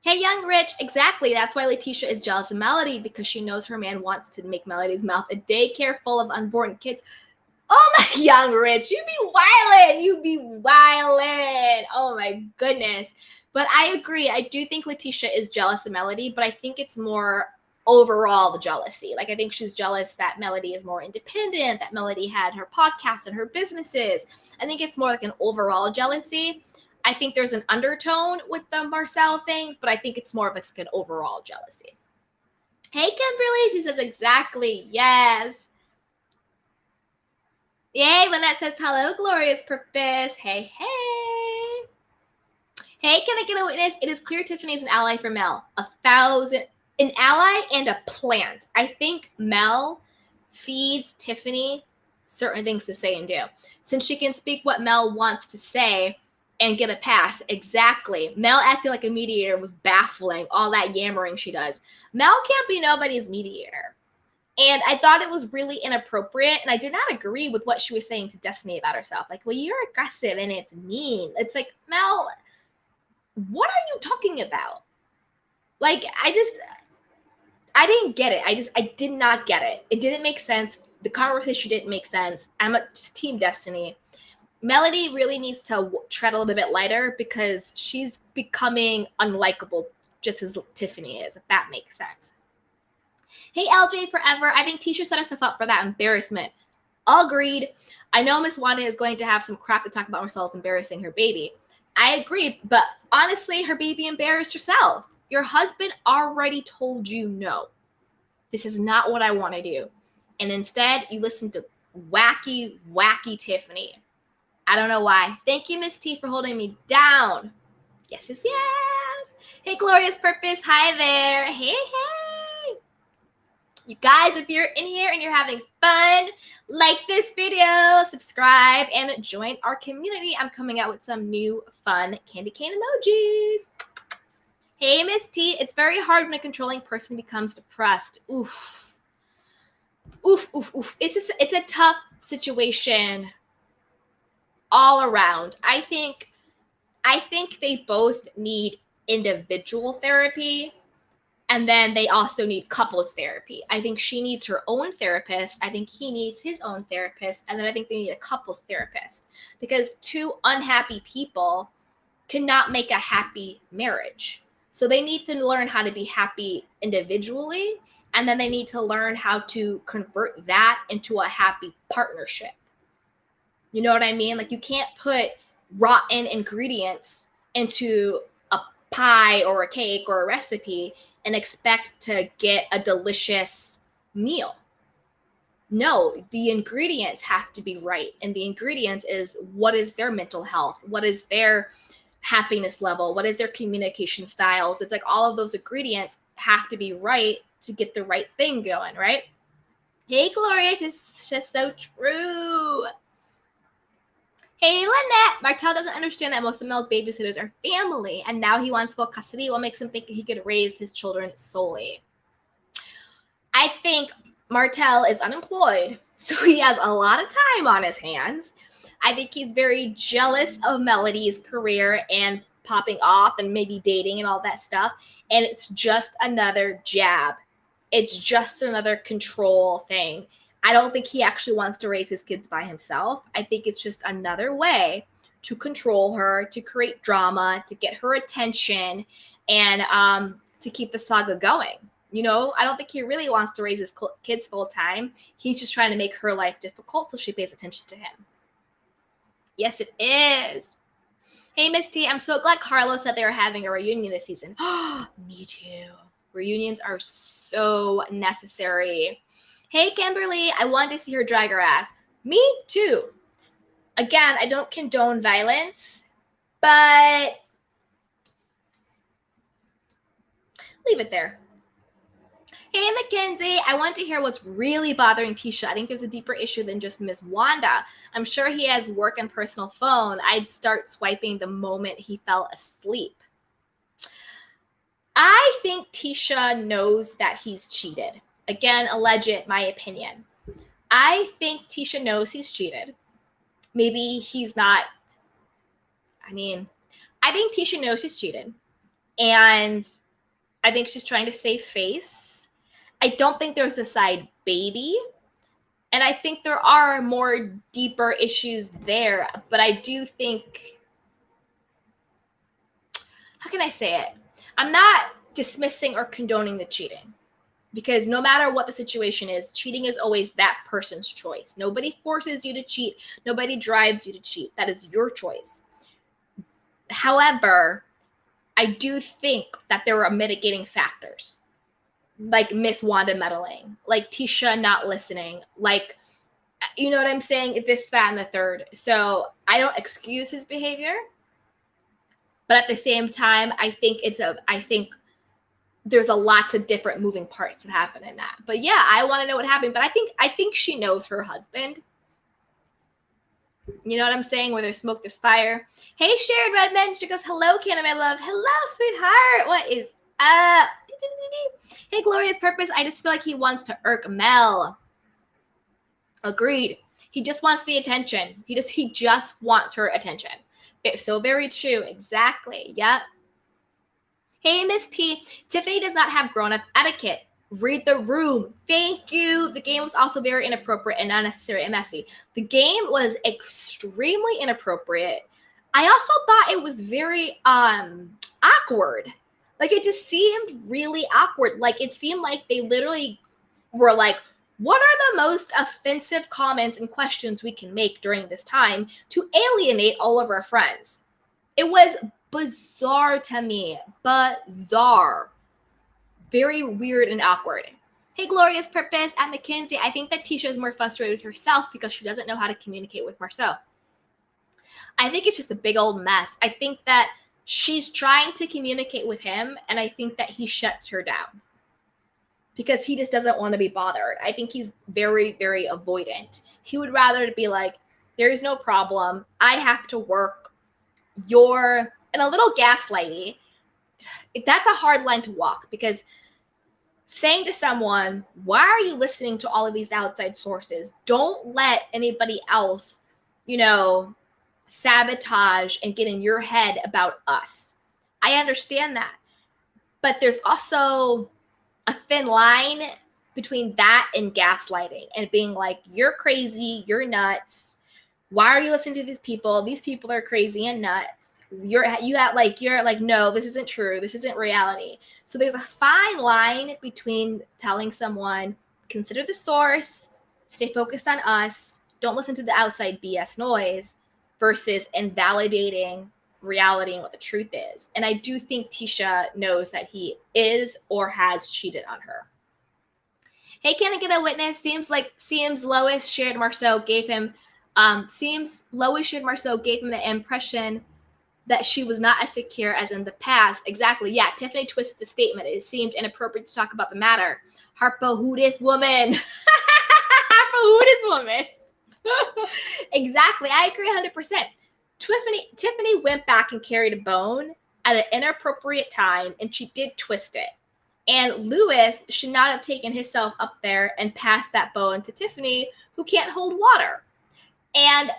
Hey, Young Rich. Exactly. That's why Letitia is jealous of Melody, because she knows her man wants to make Melody's mouth a daycare full of unborn kids. Oh, my Young Rich. You be wildin'. Oh, my goodness. But I agree. I do think Letitia is jealous of Melody, but I think it's more overall the jealousy. Like, I think she's jealous that Melody is more independent, that Melody had her podcast and her businesses. I think it's more like an overall jealousy. I think there's an undertone with the Marcel thing, but I think it's more of like an overall jealousy. Hey, Kimberly, she says exactly, yes. Yay, Lynette says, hello, glorious purpose. Hey, hey. Hey, can I get a witness? It is clear Tiffany is an ally for Mel. An ally and a plant. I think Mel feeds Tiffany certain things to say and do. Since she can speak what Mel wants to say and get a pass. Exactly. Mel acting like a mediator was baffling, all that yammering she does. Mel can't be nobody's mediator. And I thought it was really inappropriate. And I did not agree with what she was saying to Destiny about herself. Like, well, you're aggressive and it's mean. It's like, Mel, what are you talking about? Like, I didn't get it. I did not get it. It didn't make sense. The conversation didn't make sense. I'm just Team Destiny. Melody really needs to tread a little bit lighter because she's becoming unlikable just as Tiffany is, if that makes sense. Hey, LJ Forever. I think Tisha set herself up for that embarrassment. Agreed. I know Miss Wanda is going to have some crap to talk about herself embarrassing her baby. I agree, but honestly, her baby embarrassed herself. Your husband already told you no. This is not what I want to do. And instead, you listen to wacky Tiffany. I don't know why. Thank you, Miss T, for holding me down. Yes, yes, yes. Hey, Glorious Purpose. Hi there. Hey, hey. You guys, if you're in here and you're having fun, like this video, subscribe, and join our community. I'm coming out with some new fun candy cane emojis. Hey, Miss T, it's very hard when a controlling person becomes depressed. Oof. Oof, oof, oof. It's a tough situation all around. I think they both need individual therapy. And then they also need couples therapy. I think she needs her own therapist. I think he needs his own therapist. And then I think they need a couples therapist. Because two unhappy people cannot make a happy marriage. So they need to learn how to be happy individually. And then they need to learn how to convert that into a happy partnership. You know what I mean? Like, you can't put rotten ingredients into a pie or a cake or a recipe and expect to get a delicious meal. No, the ingredients have to be right. And the ingredients is, what is their mental health? What is their happiness level? What is their communication styles? It's like all of those ingredients have to be right to get the right thing going, right? Hey, Gloria, it's just so true. Hey, Lynette. Martel doesn't understand that most of Mel's babysitters are family, and now he wants full custody. What makes him think he could raise his children solely? I think Martel is unemployed, so he has a lot of time on his hands. I think he's very jealous of Melody's career and popping off and maybe dating and all that stuff, and it's just another jab. It's just another control thing. I don't think he actually wants to raise his kids by himself. I think it's just another way to control her, to create drama, to get her attention, and to keep the saga going. You know, I don't think he really wants to raise his kids full time. He's just trying to make her life difficult so she pays attention to him. Yes, it is. Hey, Miss T, I'm so glad Carlos said they were having a reunion this season. Me too. Reunions are so necessary. Hey, Kimberly, I wanted to see her drag her ass. Me too. Again, I don't condone violence, but leave it there. Hey, Mackenzie, I want to hear what's really bothering Tisha. I think there's a deeper issue than just Miss Wanda. I'm sure he has work and personal phone. I'd start swiping the moment he fell asleep. I think Tisha knows that he's cheated. Again, alleged, my opinion. I think Tisha knows he's cheated. Maybe he's not. I think Tisha knows he's cheated. And I think she's trying to save face. I don't think there's a side baby. And I think there are more deeper issues there. But I do think, how can I say it? I'm not dismissing or condoning the cheating. Because no matter what the situation is, cheating is always that person's choice. Nobody forces you to cheat. Nobody drives you to cheat. That is your choice. However, I do think that there are mitigating factors. like Miss Wanda meddling, like Tisha not listening, like, you know what I'm saying? This, that, and the third. So I don't excuse his behavior, but at the same time, I think there's a lots of different moving parts that happen in that. But yeah, I want to know what happened. But I think she knows her husband. You know what I'm saying? Where there's smoke, there's fire. Hey, Sharon Redmond. She goes, hello, Canna, my love. Hello, sweetheart. What is up? Hey, Glorious Purpose. I just feel like he wants to irk Mel. Agreed. He just wants the attention. He just wants her attention. It's so very true. Exactly. Yep. Hey, Miss T. Tiffany does not have grown-up etiquette. Read the room. Thank you. The game was also very inappropriate and unnecessary and messy. The game was extremely inappropriate. I also thought it was very awkward. Like, it just seemed really awkward. Like, it seemed like they literally were like, what are the most offensive comments and questions we can make during this time to alienate all of our friends? It was bizarre to me. Bizarre. Very weird and awkward. Hey, Glorious Purpose at McKinsey. I think that Tisha is more frustrated with herself because she doesn't know how to communicate with Marceau. I think it's just a big old mess. I think that she's trying to communicate with him, and I think that he shuts her down because he just doesn't want to be bothered. I think he's very, very avoidant. He would rather be like, there's no problem. I have to work. And a little gaslighty. That's a hard line to walk, because saying to someone, why are you listening to all of these outside sources? Don't let anybody else, sabotage and get in your head about us. I understand that. But there's also a thin line between that and gaslighting and being like, you're crazy, you're nuts. Why are you listening to these people? These people are crazy and nuts. You're like, no, this isn't true. This isn't reality. So there's a fine line between telling someone, consider the source, stay focused on us, don't listen to the outside BS noise, versus invalidating reality and what the truth is. And I do think Tisha knows that he is or has cheated on her. Hey, can I get a witness? Seems Lois shared Marceau gave him the impression that she was not as secure as in the past. Exactly. Yeah, Tiffany twisted the statement. It seemed inappropriate to talk about the matter. Harpo, who this woman? Harpo, who this woman? Exactly. I agree 100%. Tiffany went back and carried a bone at an inappropriate time, and she did twist it. And Lewis should not have taken himself up there and passed that bone to Tiffany, who can't hold water. And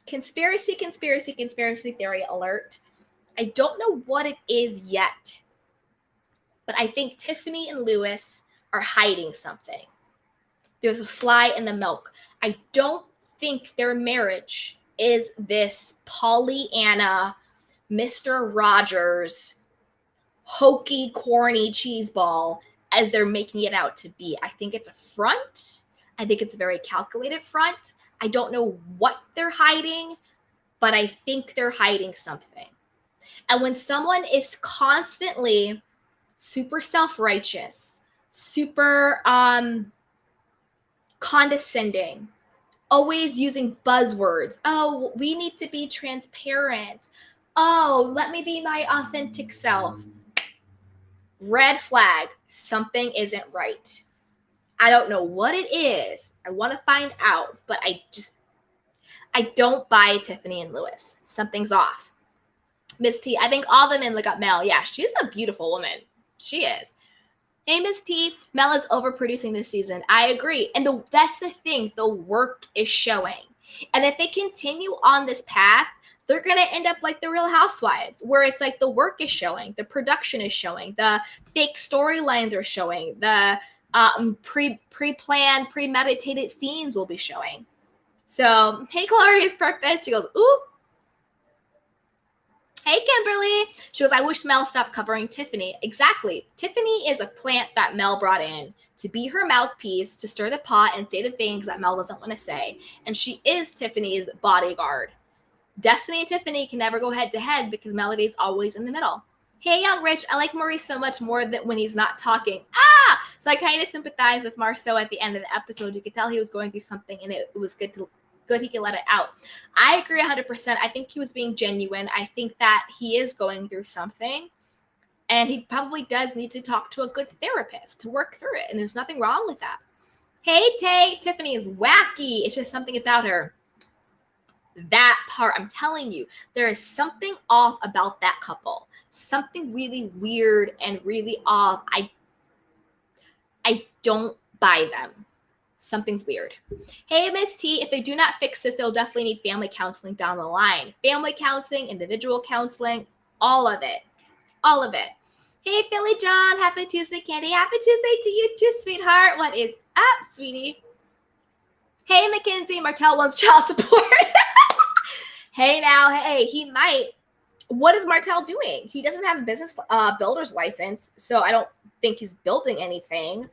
conspiracy theory alert. I don't know what it is yet, but I think Tiffany and Lewis are hiding something. There's a fly in the milk. I don't think their marriage is this Pollyanna, Mr. Rogers, hokey, corny cheeseball as they're making it out to be. I think it's a front. I think it's a very calculated front. I don't know what they're hiding, but I think they're hiding something. And when someone is constantly super self-righteous, super condescending, always using buzzwords. Oh, we need to be transparent. Oh, let me be my authentic self. Red flag. Something isn't right. I don't know what it is. I want to find out, but I don't buy Tiffany and Lewis. Something's off. Miss T, I think all the men look up Mel. Yeah, she's a beautiful woman. She is. Hey, Miss T, Mel is overproducing this season. I agree. And that's the thing. The work is showing. And if they continue on this path, they're going to end up like the Real Housewives, where it's like the work is showing, the production is showing, the fake storylines are showing, the pre-planned, premeditated scenes will be showing. So, hey, Glorious Purpose. She goes, ooh. Hey, Kimberly. She goes, I wish Mel stopped covering Tiffany. Exactly. Tiffany is a plant that Mel brought in to be her mouthpiece, to stir the pot and say the things that Mel doesn't want to say. And she is Tiffany's bodyguard. Destiny and Tiffany can never go head to head because Melody's always in the middle. Hey, Young Rich, I like Maurice so much more than when he's not talking. So I kind of sympathize with Marceau at the end of the episode. You could tell he was going through something, and it was good he could let it out. I agree 100%. I think he was being genuine. I think that he is going through something, and he probably does need to talk to a good therapist to work through it, and there's nothing wrong with that. Hey, Tay, Tiffany is wacky. It's just something about her. That part, I'm telling you, there is something off about that couple. Something really weird and really off. I don't buy them. Something's weird. Hey, Miss T, if they do not fix this, they'll definitely need family counseling down the line. Family counseling, individual counseling, all of it. All of it. Hey, Philly John, happy Tuesday, Candy. Happy Tuesday to you too, sweetheart. What is up, sweetie? Hey, Mackenzie, Martell wants child support. Hey, now, hey, he might. What is Martell doing? He doesn't have a business builder's license, so I don't think he's building anything.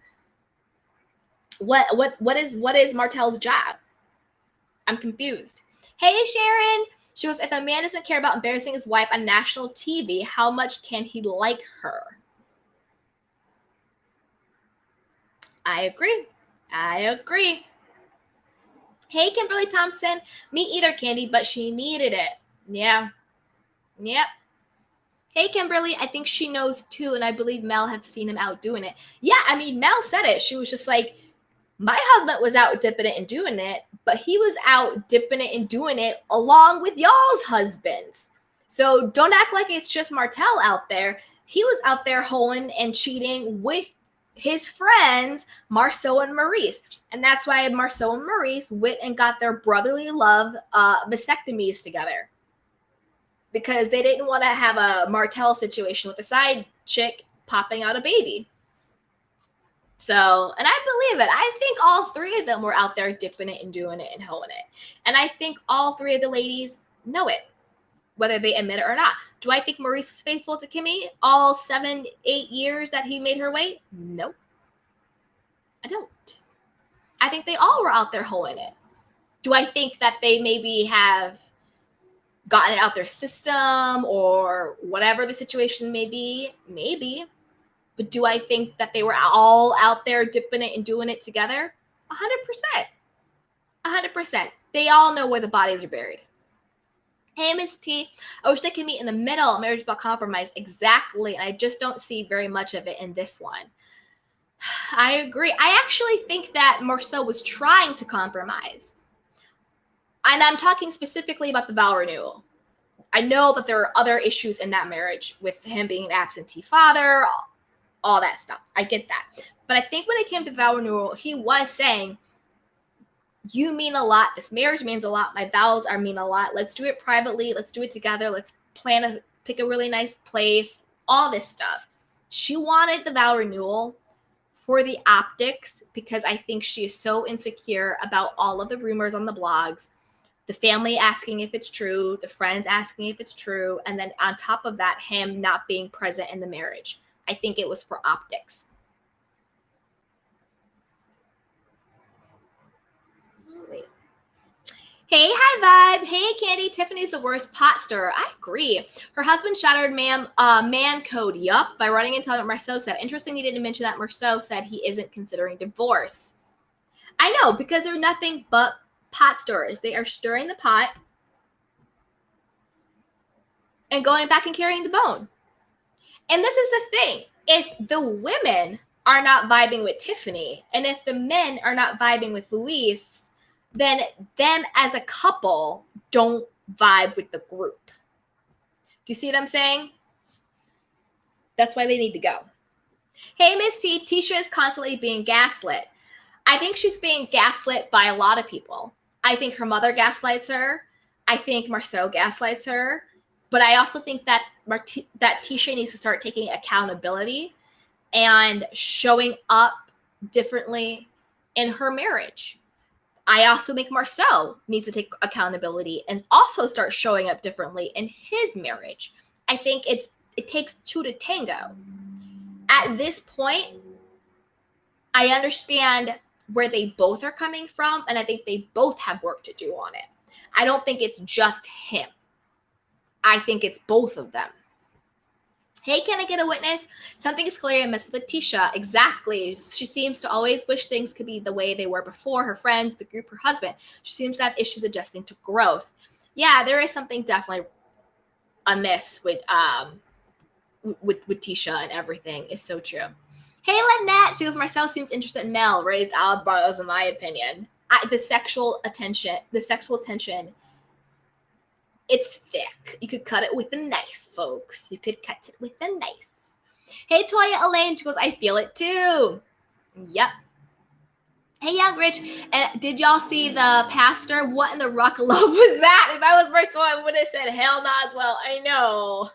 What is Martell's job? I'm confused. Hey, Sharon. She goes, if a man doesn't care about embarrassing his wife on national TV, how much can he like her? I agree. Hey, Kimberly Thompson. Me either, Candy, but she needed it. Yeah. Yep. Hey, Kimberly. I think she knows too, and I believe Mel have seen him out doing it. Yeah, I mean, Mel said it. She was just like, my husband was out dipping it and doing it, but he was out dipping it and doing it along with y'all's husbands. So don't act like it's just Martell out there. He was out there hoeing and cheating with his friends, Marceau and Maurice. And that's why Marceau and Maurice went and got their brotherly love vasectomies together. Because they didn't want to have a Martell situation with a side chick popping out a baby. So, and I believe it. I think all three of them were out there dipping it and doing it and hoeing it. And I think all three of the ladies know it, whether they admit it or not. Do I think Maurice was faithful to Kimmy all 7-8 years that he made her wait? No, I don't. I think they all were out there hoeing it. Do I think that they maybe have gotten it out their system or whatever the situation may be? Maybe. But do I think that they were all out there dipping it and doing it together? 100%. 100%. They all know where the bodies are buried. Hey, Miss T. I wish they could meet in the middle. Marriage about compromise. Exactly. And I just don't see very much of it in this one. I agree. I actually think that Marceau was trying to compromise. And I'm talking specifically about the vow renewal. I know that there are other issues in that marriage with him being an absentee father, all that stuff. I get that. But I think when it came to vow renewal, he was saying, you mean a lot. This marriage means a lot. My vows mean a lot. Let's do it privately. Let's do it together. Let's pick a really nice place. All this stuff. She wanted the vow renewal for the optics because I think she is so insecure about all of the rumors on the blogs, the family asking if it's true, the friends asking if it's true, and then on top of that, him not being present in the marriage. I think it was for optics. Wait. Hey, hi, Vibe. Hey, Candy. Tiffany's the worst pot stirrer. I agree. Her husband shattered man code. Yup. By running into what Marceau said. Interesting he didn't mention that Marceau said he isn't considering divorce. I know, because they're nothing but pot stirrers. They are stirring the pot and going back and carrying the bone. And this is the thing. If the women are not vibing with Tiffany, and if the men are not vibing with Luis, then them as a couple don't vibe with the group. Do you see what I'm saying? That's why they need to go. Hey, Miss T, Tisha is constantly being gaslit. I think she's being gaslit by a lot of people. I think her mother gaslights her. I think Marceau gaslights her. But I also think that that Tisha needs to start taking accountability and showing up differently in her marriage. I also think Marceau needs to take accountability and also start showing up differently in his marriage. I think it takes two to tango. At this point, I understand where they both are coming from, and I think they both have work to do on it. I don't think it's just him. I think it's both of them. Hey, can I get a witness? Something's clearly amiss with Tisha. Exactly. She seems to always wish things could be the way they were before. Her friends, the group, her husband. She seems to have issues adjusting to growth. Yeah, there is something definitely amiss with Tisha, and everything is so true. Hey, Lynette. She goes, Marcel seems interested in Mel. Raised eyebrows, in my opinion. The sexual attention, it's thick. You could cut it with a knife, folks. You could cut it with a knife. Hey, Toya Elaine. She goes, I feel it too. Yep. Hey, Young Rich. And did y'all see the pastor? What in the rock of love was that? If I was Marcel, I would have said hell not as well. I know.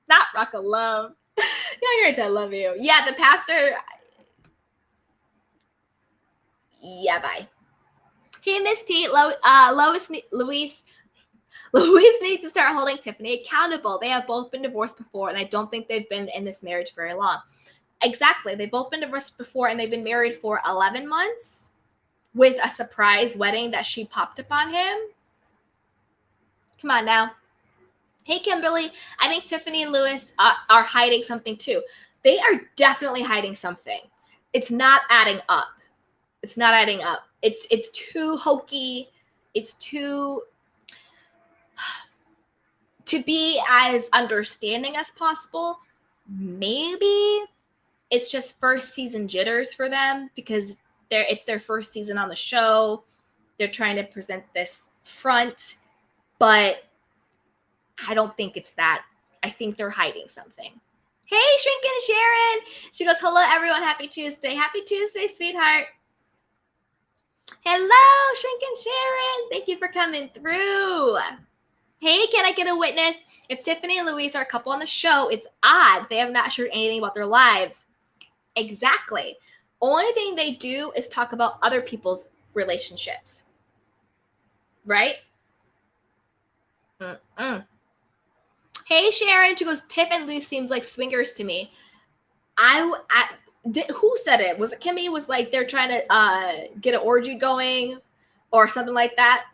Not rock of love. Young Rich, I love you. Yeah, the pastor. Yeah, bye. Hey, Miss T. Louise needs to start holding Tiffany accountable. They have both been divorced before, and I don't think they've been in this marriage very long. Exactly. They've both been divorced before, and they've been married for 11 months with a surprise wedding that she popped up on him. Come on now. Hey, Kimberly. I think Tiffany and Louis are hiding something too. They are definitely hiding something. It's not adding up. It's not adding up. It's too hokey. It's too... to be as understanding as possible. Maybe it's just first season jitters for them because it's their first season on the show. They're trying to present this front, but I don't think it's that. I think they're hiding something. Hey, Shrinkin' Sharon. She goes, hello, everyone. Happy Tuesday. Happy Tuesday, sweetheart. Hello, Shrinkin' Sharon. Thank you for coming through. Hey, can I get a witness? If Tiffany and Louise are a couple on the show, it's odd. They have not shared anything about their lives. Exactly. Only thing they do is talk about other people's relationships. Right? Hey, Sharon. She goes, Tiff and Lou seems like swingers to me. Who said it? Was it Kimmy? Was like they're trying to get an orgy going or something like that?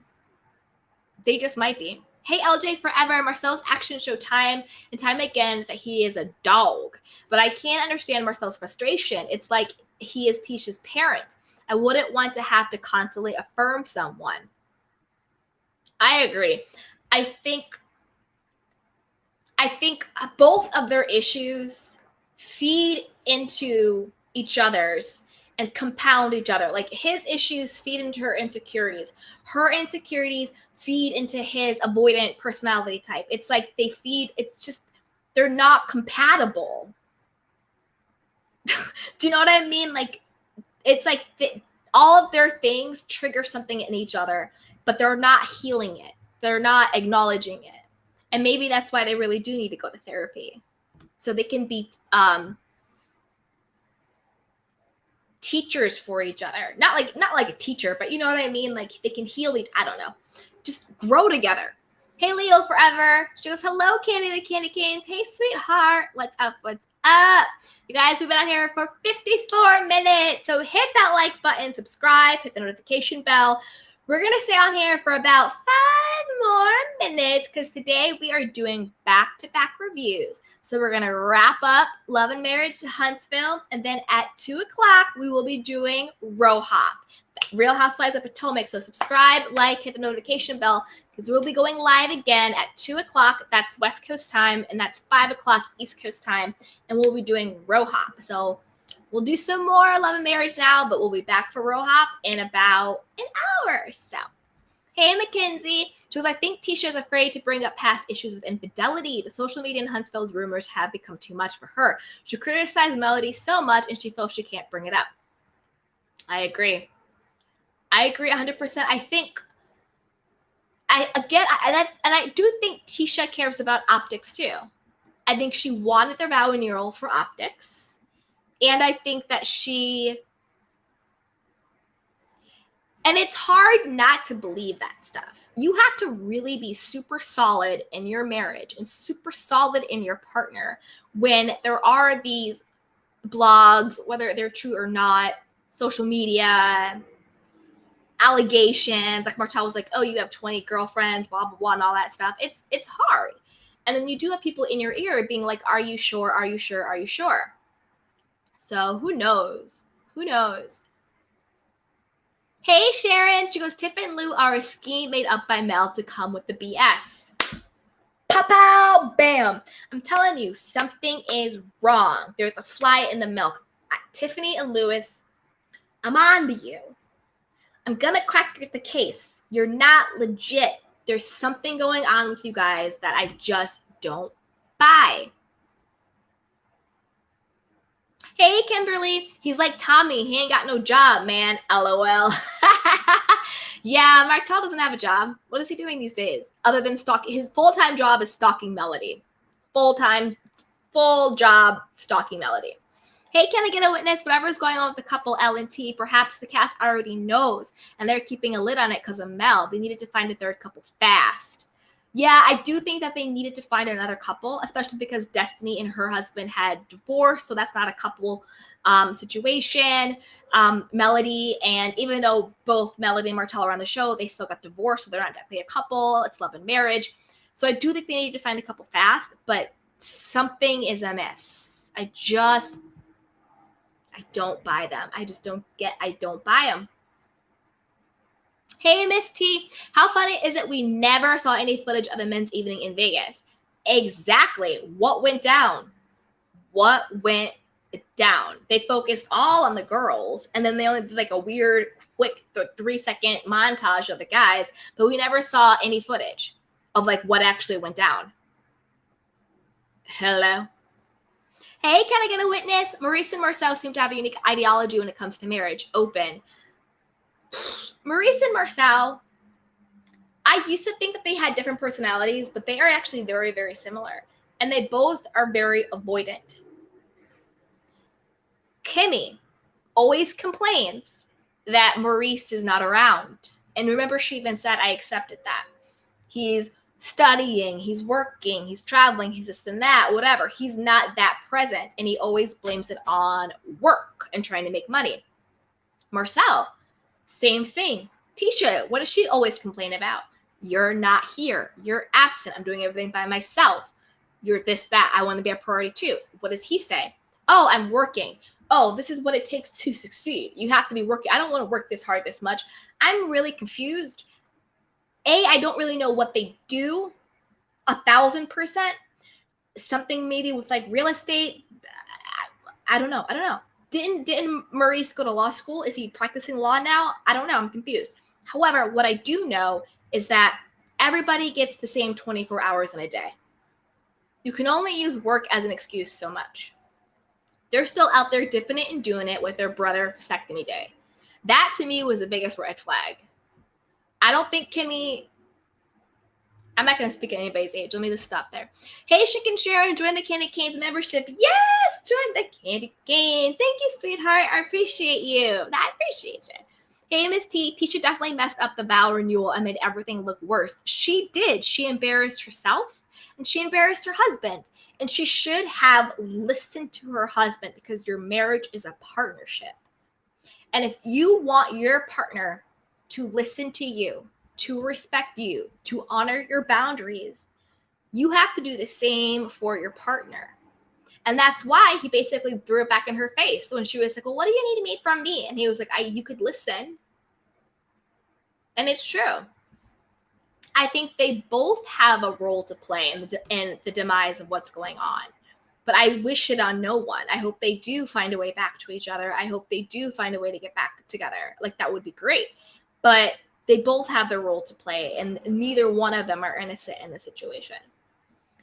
They just might be. Hey, LJ Forever. Marcel's action show time and time again that he is a dog. But I can't understand Marcel's frustration. It's like he is Tisha's parent. I wouldn't want to have to constantly affirm someone. I agree. I think both of their issues feed into each other's and compound each other. Like his issues feed into her insecurities. Her insecurities feed into his avoidant personality type. It's like it's just, they're not compatible. Do you know what I mean? Like, it's like all of their things trigger something in each other, but they're not healing it. They're not acknowledging it. And maybe that's why they really do need to go to therapy. So they can be teachers for each other. Not like a teacher, but you know what I mean? Like they can heal I don't know. Just grow together. Hey, Leo Forever. She goes, hello, Candy the Candy Canes. Hey, sweetheart. What's up? What's up? You guys, we've been on here for 54 minutes. So hit that like button, subscribe, hit the notification bell. We're going to stay on here for about 5 more minutes because today we are doing back-to-back reviews. So we're going to wrap up Love and Marriage Huntsville, and then at 2 o'clock, we will be doing RoHop, Real Housewives of Potomac. So subscribe, like, hit the notification bell because we'll be going live again at 2 o'clock. That's West Coast time, and that's 5 o'clock East Coast time, and we'll be doing RoHop. So we'll do some more Love and Marriage now, but we'll be back for RoHop in about an hour or so. Hey, Mackenzie. She goes, I think Tisha is afraid to bring up past issues with infidelity. The social media in Huntsville's rumors have become too much for her. She criticized Melody so much, and she feels she can't bring it up. I agree. I agree 100%. I think, I do think Tisha cares about optics too. I think she wanted their vow renewal for optics. And I think that and it's hard not to believe that stuff. You have to really be super solid in your marriage and super solid in your partner when there are these blogs, whether they're true or not, social media, allegations. Like Martel was like, oh, you have 20 girlfriends, blah, blah, blah, and all that stuff. It's hard. And then you do have people in your ear being like, are you sure? Are you sure? Are you sure? So who knows? Who knows? Hey, Sharon. She goes, Tiff and Lou are a scheme made up by Mel to come with the BS. Pow, bam. I'm telling you, something is wrong. There's a fly in the milk. Tiffany and Lewis, I'm on to you. I'm going to crack the case. You're not legit. There's something going on with you guys that I just don't buy. Hey, Kimberly. He's like Tommy. He ain't got no job, man. LOL. Yeah, Markel doesn't have a job. What is he doing these days? Other than stalking. His full-time job is stalking Melody. Full job stalking Melody. Hey, can I get a witness? Whatever's going on with the couple L and T, perhaps the cast already knows, and they're keeping a lid on it because of Mel. They needed to find a third couple fast. Yeah, I do think that they needed to find another couple, especially because Destiny and her husband had divorced, so that's not a couple situation. Melody, and even though both Melody and Martell are on the show, they still got divorced, so they're not technically a couple. It's love and marriage. So I do think they needed to find a couple fast, but something is amiss. I don't buy them. I don't buy them. Hey, Miss T, how funny is it we never saw any footage of the men's evening in Vegas? Exactly. What went down? What went down? They focused all on the girls, and then they only did like a weird, quick 3-second montage of the guys, but we never saw any footage of like what actually went down. Hello? Hey, can I get a witness? Maurice and Marcel seem to have a unique ideology when it comes to marriage. Open. Maurice and Marcel, I used to think that they had different personalities, but they are actually very, very similar. And they both are very avoidant. Kimmy always complains that Maurice is not around. And remember, she even said, I accepted that. He's studying, he's working, he's traveling, he's this and that, whatever. He's not that present, and he always blames it on work and trying to make money. Marcel, same thing. Tisha, what does she always complain about? You're not here. You're absent. I'm doing everything by myself. You're this, that. I want to be a priority too. What does he say? Oh, I'm working. Oh, this is what it takes to succeed. You have to be working. I don't want to work this hard this much. I'm really confused. I don't really know what they do 1,000%. Something maybe with like real estate. I don't know. Didn't Maurice go to law school? Is he practicing law now? I don't know. I'm confused. However, what I do know is that everybody gets the same 24 hours in a day. You can only use work as an excuse so much. They're still out there dipping it and doing it with their brother vasectomy day. That to me was the biggest red flag. I don't think Kimmy, I'm not going to speak at anybody's age. Let me just stop there. Hey, Chicken Sharon, join the Candy Canes membership. Yes, join the Candy Cane. Thank you, sweetheart. I appreciate you. I appreciate you. Hey, Miss T, Tisha definitely messed up the vow renewal and made everything look worse. She did. She embarrassed herself and she embarrassed her husband. And she should have listened to her husband because your marriage is a partnership. And if you want your partner to listen to you, to respect you, to honor your boundaries, you have to do the same for your partner. And that's why he basically threw it back in her face when she was like, well, what do you need from me? And he was like, you could listen. And it's true. I think they both have a role to play in the demise of what's going on. But I wish it on no one. I hope they do find a way back to each other. I hope they do find a way to get back together. Like, that would be great. But they both have their role to play, and neither one of them are innocent in the situation.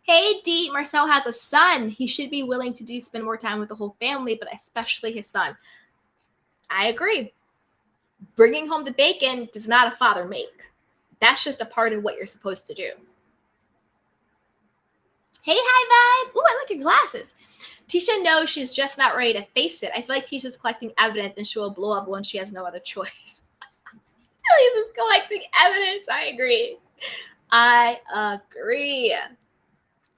Hey, Dee, Marcel has a son. He should be willing to spend more time with the whole family, but especially his son. I agree. Bringing home the bacon does not a father make. That's just a part of what you're supposed to do. Hey, High Vibe. Ooh, I like your glasses. Tisha knows she's just not ready to face it. I feel like Tisha's collecting evidence and she will blow up when she has no other choice. Tisha's collecting evidence. I agree.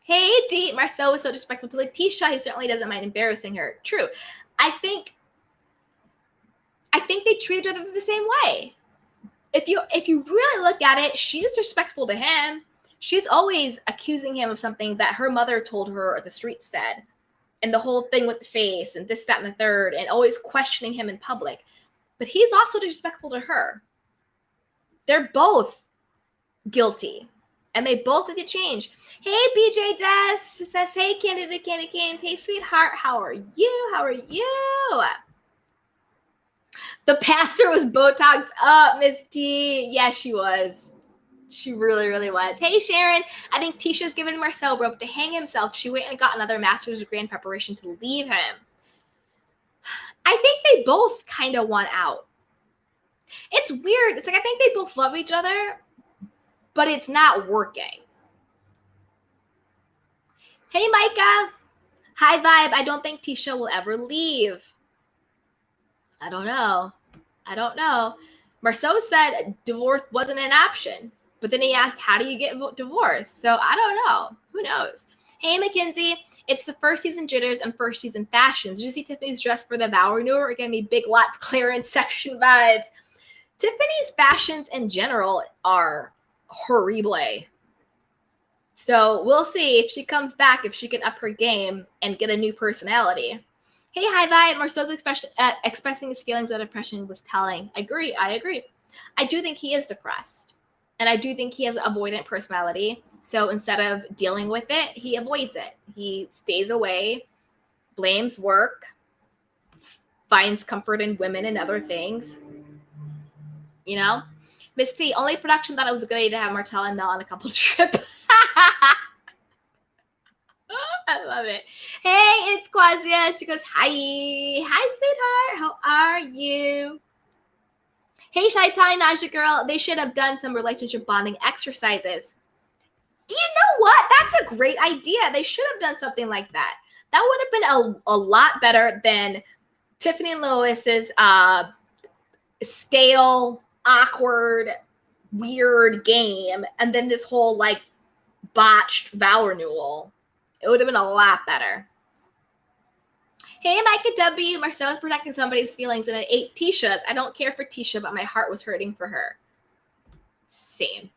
Hey, Dee. Marcel was so disrespectful to Tisha. He certainly doesn't mind embarrassing her. True. I think they treat each other the same way. If you really look at it, she's disrespectful to him. she's always accusing him of something that her mother told her or the street said. And the whole thing with the face and this, that, and the third, and always questioning him in public. But he's also disrespectful to her. They're both guilty. And they both need to change. Hey, BJ Des says, hey, Candy the Candy Canes. Hey, sweetheart, how are you? How are you? The pastor was Botox up, Miss T. Yeah, she was. She really, really was. Hey, Sharon. I think Tisha's given Marcel rope to hang himself. She went and got another master's degree in preparation to leave him. I think they both kind of want out. It's weird. It's like I think they both love each other, but it's not working. Hey, Micah. Hi, Vibe. I don't think Tisha will ever leave. I don't know. Marceau said divorce wasn't an option, but then he asked, how do you get divorced? So I don't know. Who knows? Hey, Mackenzie. It's the first season jitters and first season fashions. Did you see Tiffany's dress for the vow renewal? It gave me Big Lots clearance section vibes. Tiffany's fashions in general are horrible. So we'll see if she comes back, if she can up her game and get a new personality. Hey, hi, Vi. Marceau's expressing his feelings of depression was telling. I agree. I do think he is depressed. And I do think he has an avoidant personality. So instead of dealing with it, he avoids it. He stays away, blames work, finds comfort in women and other things. You know? Miss T, only production thought it was a good idea to have Martell and Mel on a couple trip. I love it. Hey, it's Quazia. She goes, hi. Hi, sweetheart. How are you? Hey, Shy Tie, Naja girl. They should have done some relationship bonding exercises. You know what? That's a great idea. They should have done something like that. That would have been a lot better than Tiffany and Lois's stale, awkward, weird game, and then this whole like botched vow renewal. It would have been a lot better. Hey, Micah W. Marcel is protecting somebody's feelings and it ate Tisha's. I don't care for Tisha, but my heart was hurting for her. Same.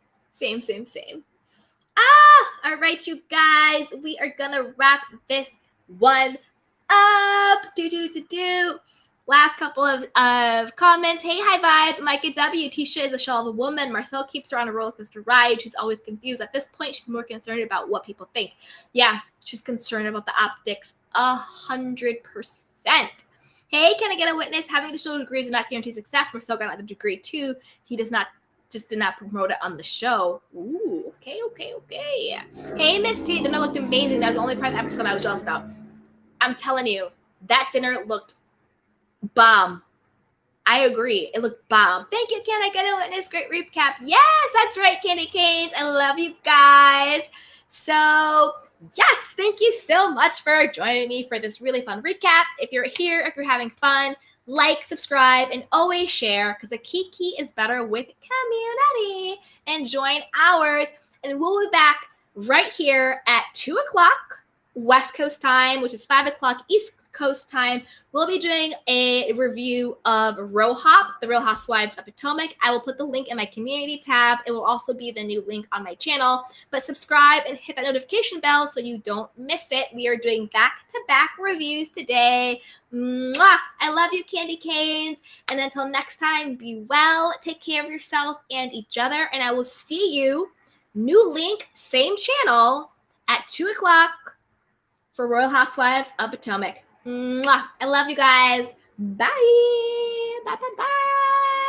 All right, you guys. We are going to wrap this one up. Last couple of comments. Hey, hi, Vibe. Micah W. Tisha is a shell of a woman. Marcel keeps her on a roller coaster ride. She's always confused. At this point, she's more concerned about what people think. Yeah, she's concerned about the optics 100%. Hey, can I get a witness? Having additional degrees does not guarantee success. Marcel got another degree too. He did not promote it on the show. Ooh, okay. Hey, Miss T, the dinner looked amazing. That was the only part of the episode I was jealous about. I'm telling you, that dinner looked bomb. I agree. It looked bomb. Thank you, Can I get a witness? Great recap. Yes, that's right, Candy Canes. I love you guys. So, yes, thank you so much for joining me for this really fun recap. If you're here, if you're having fun, like, subscribe, and always share because the key is better with community. And join ours. And we'll be back right here at 2 o'clock West Coast time, which is 5 o'clock East Coast time. We'll be doing a review of Real Hop, the Real Housewives of Potomac. I will put the link in my community tab. It will also be the new link on my channel. But subscribe and hit that notification bell so you don't miss it. We are doing back-to-back reviews today. Mwah! I love you, Candy Canes. And until next time, be well, take care of yourself and each other. And I will see you, new link, same channel, at 2 o'clock for Royal Housewives of Potomac. Mwah. I love you guys. Bye. Bye.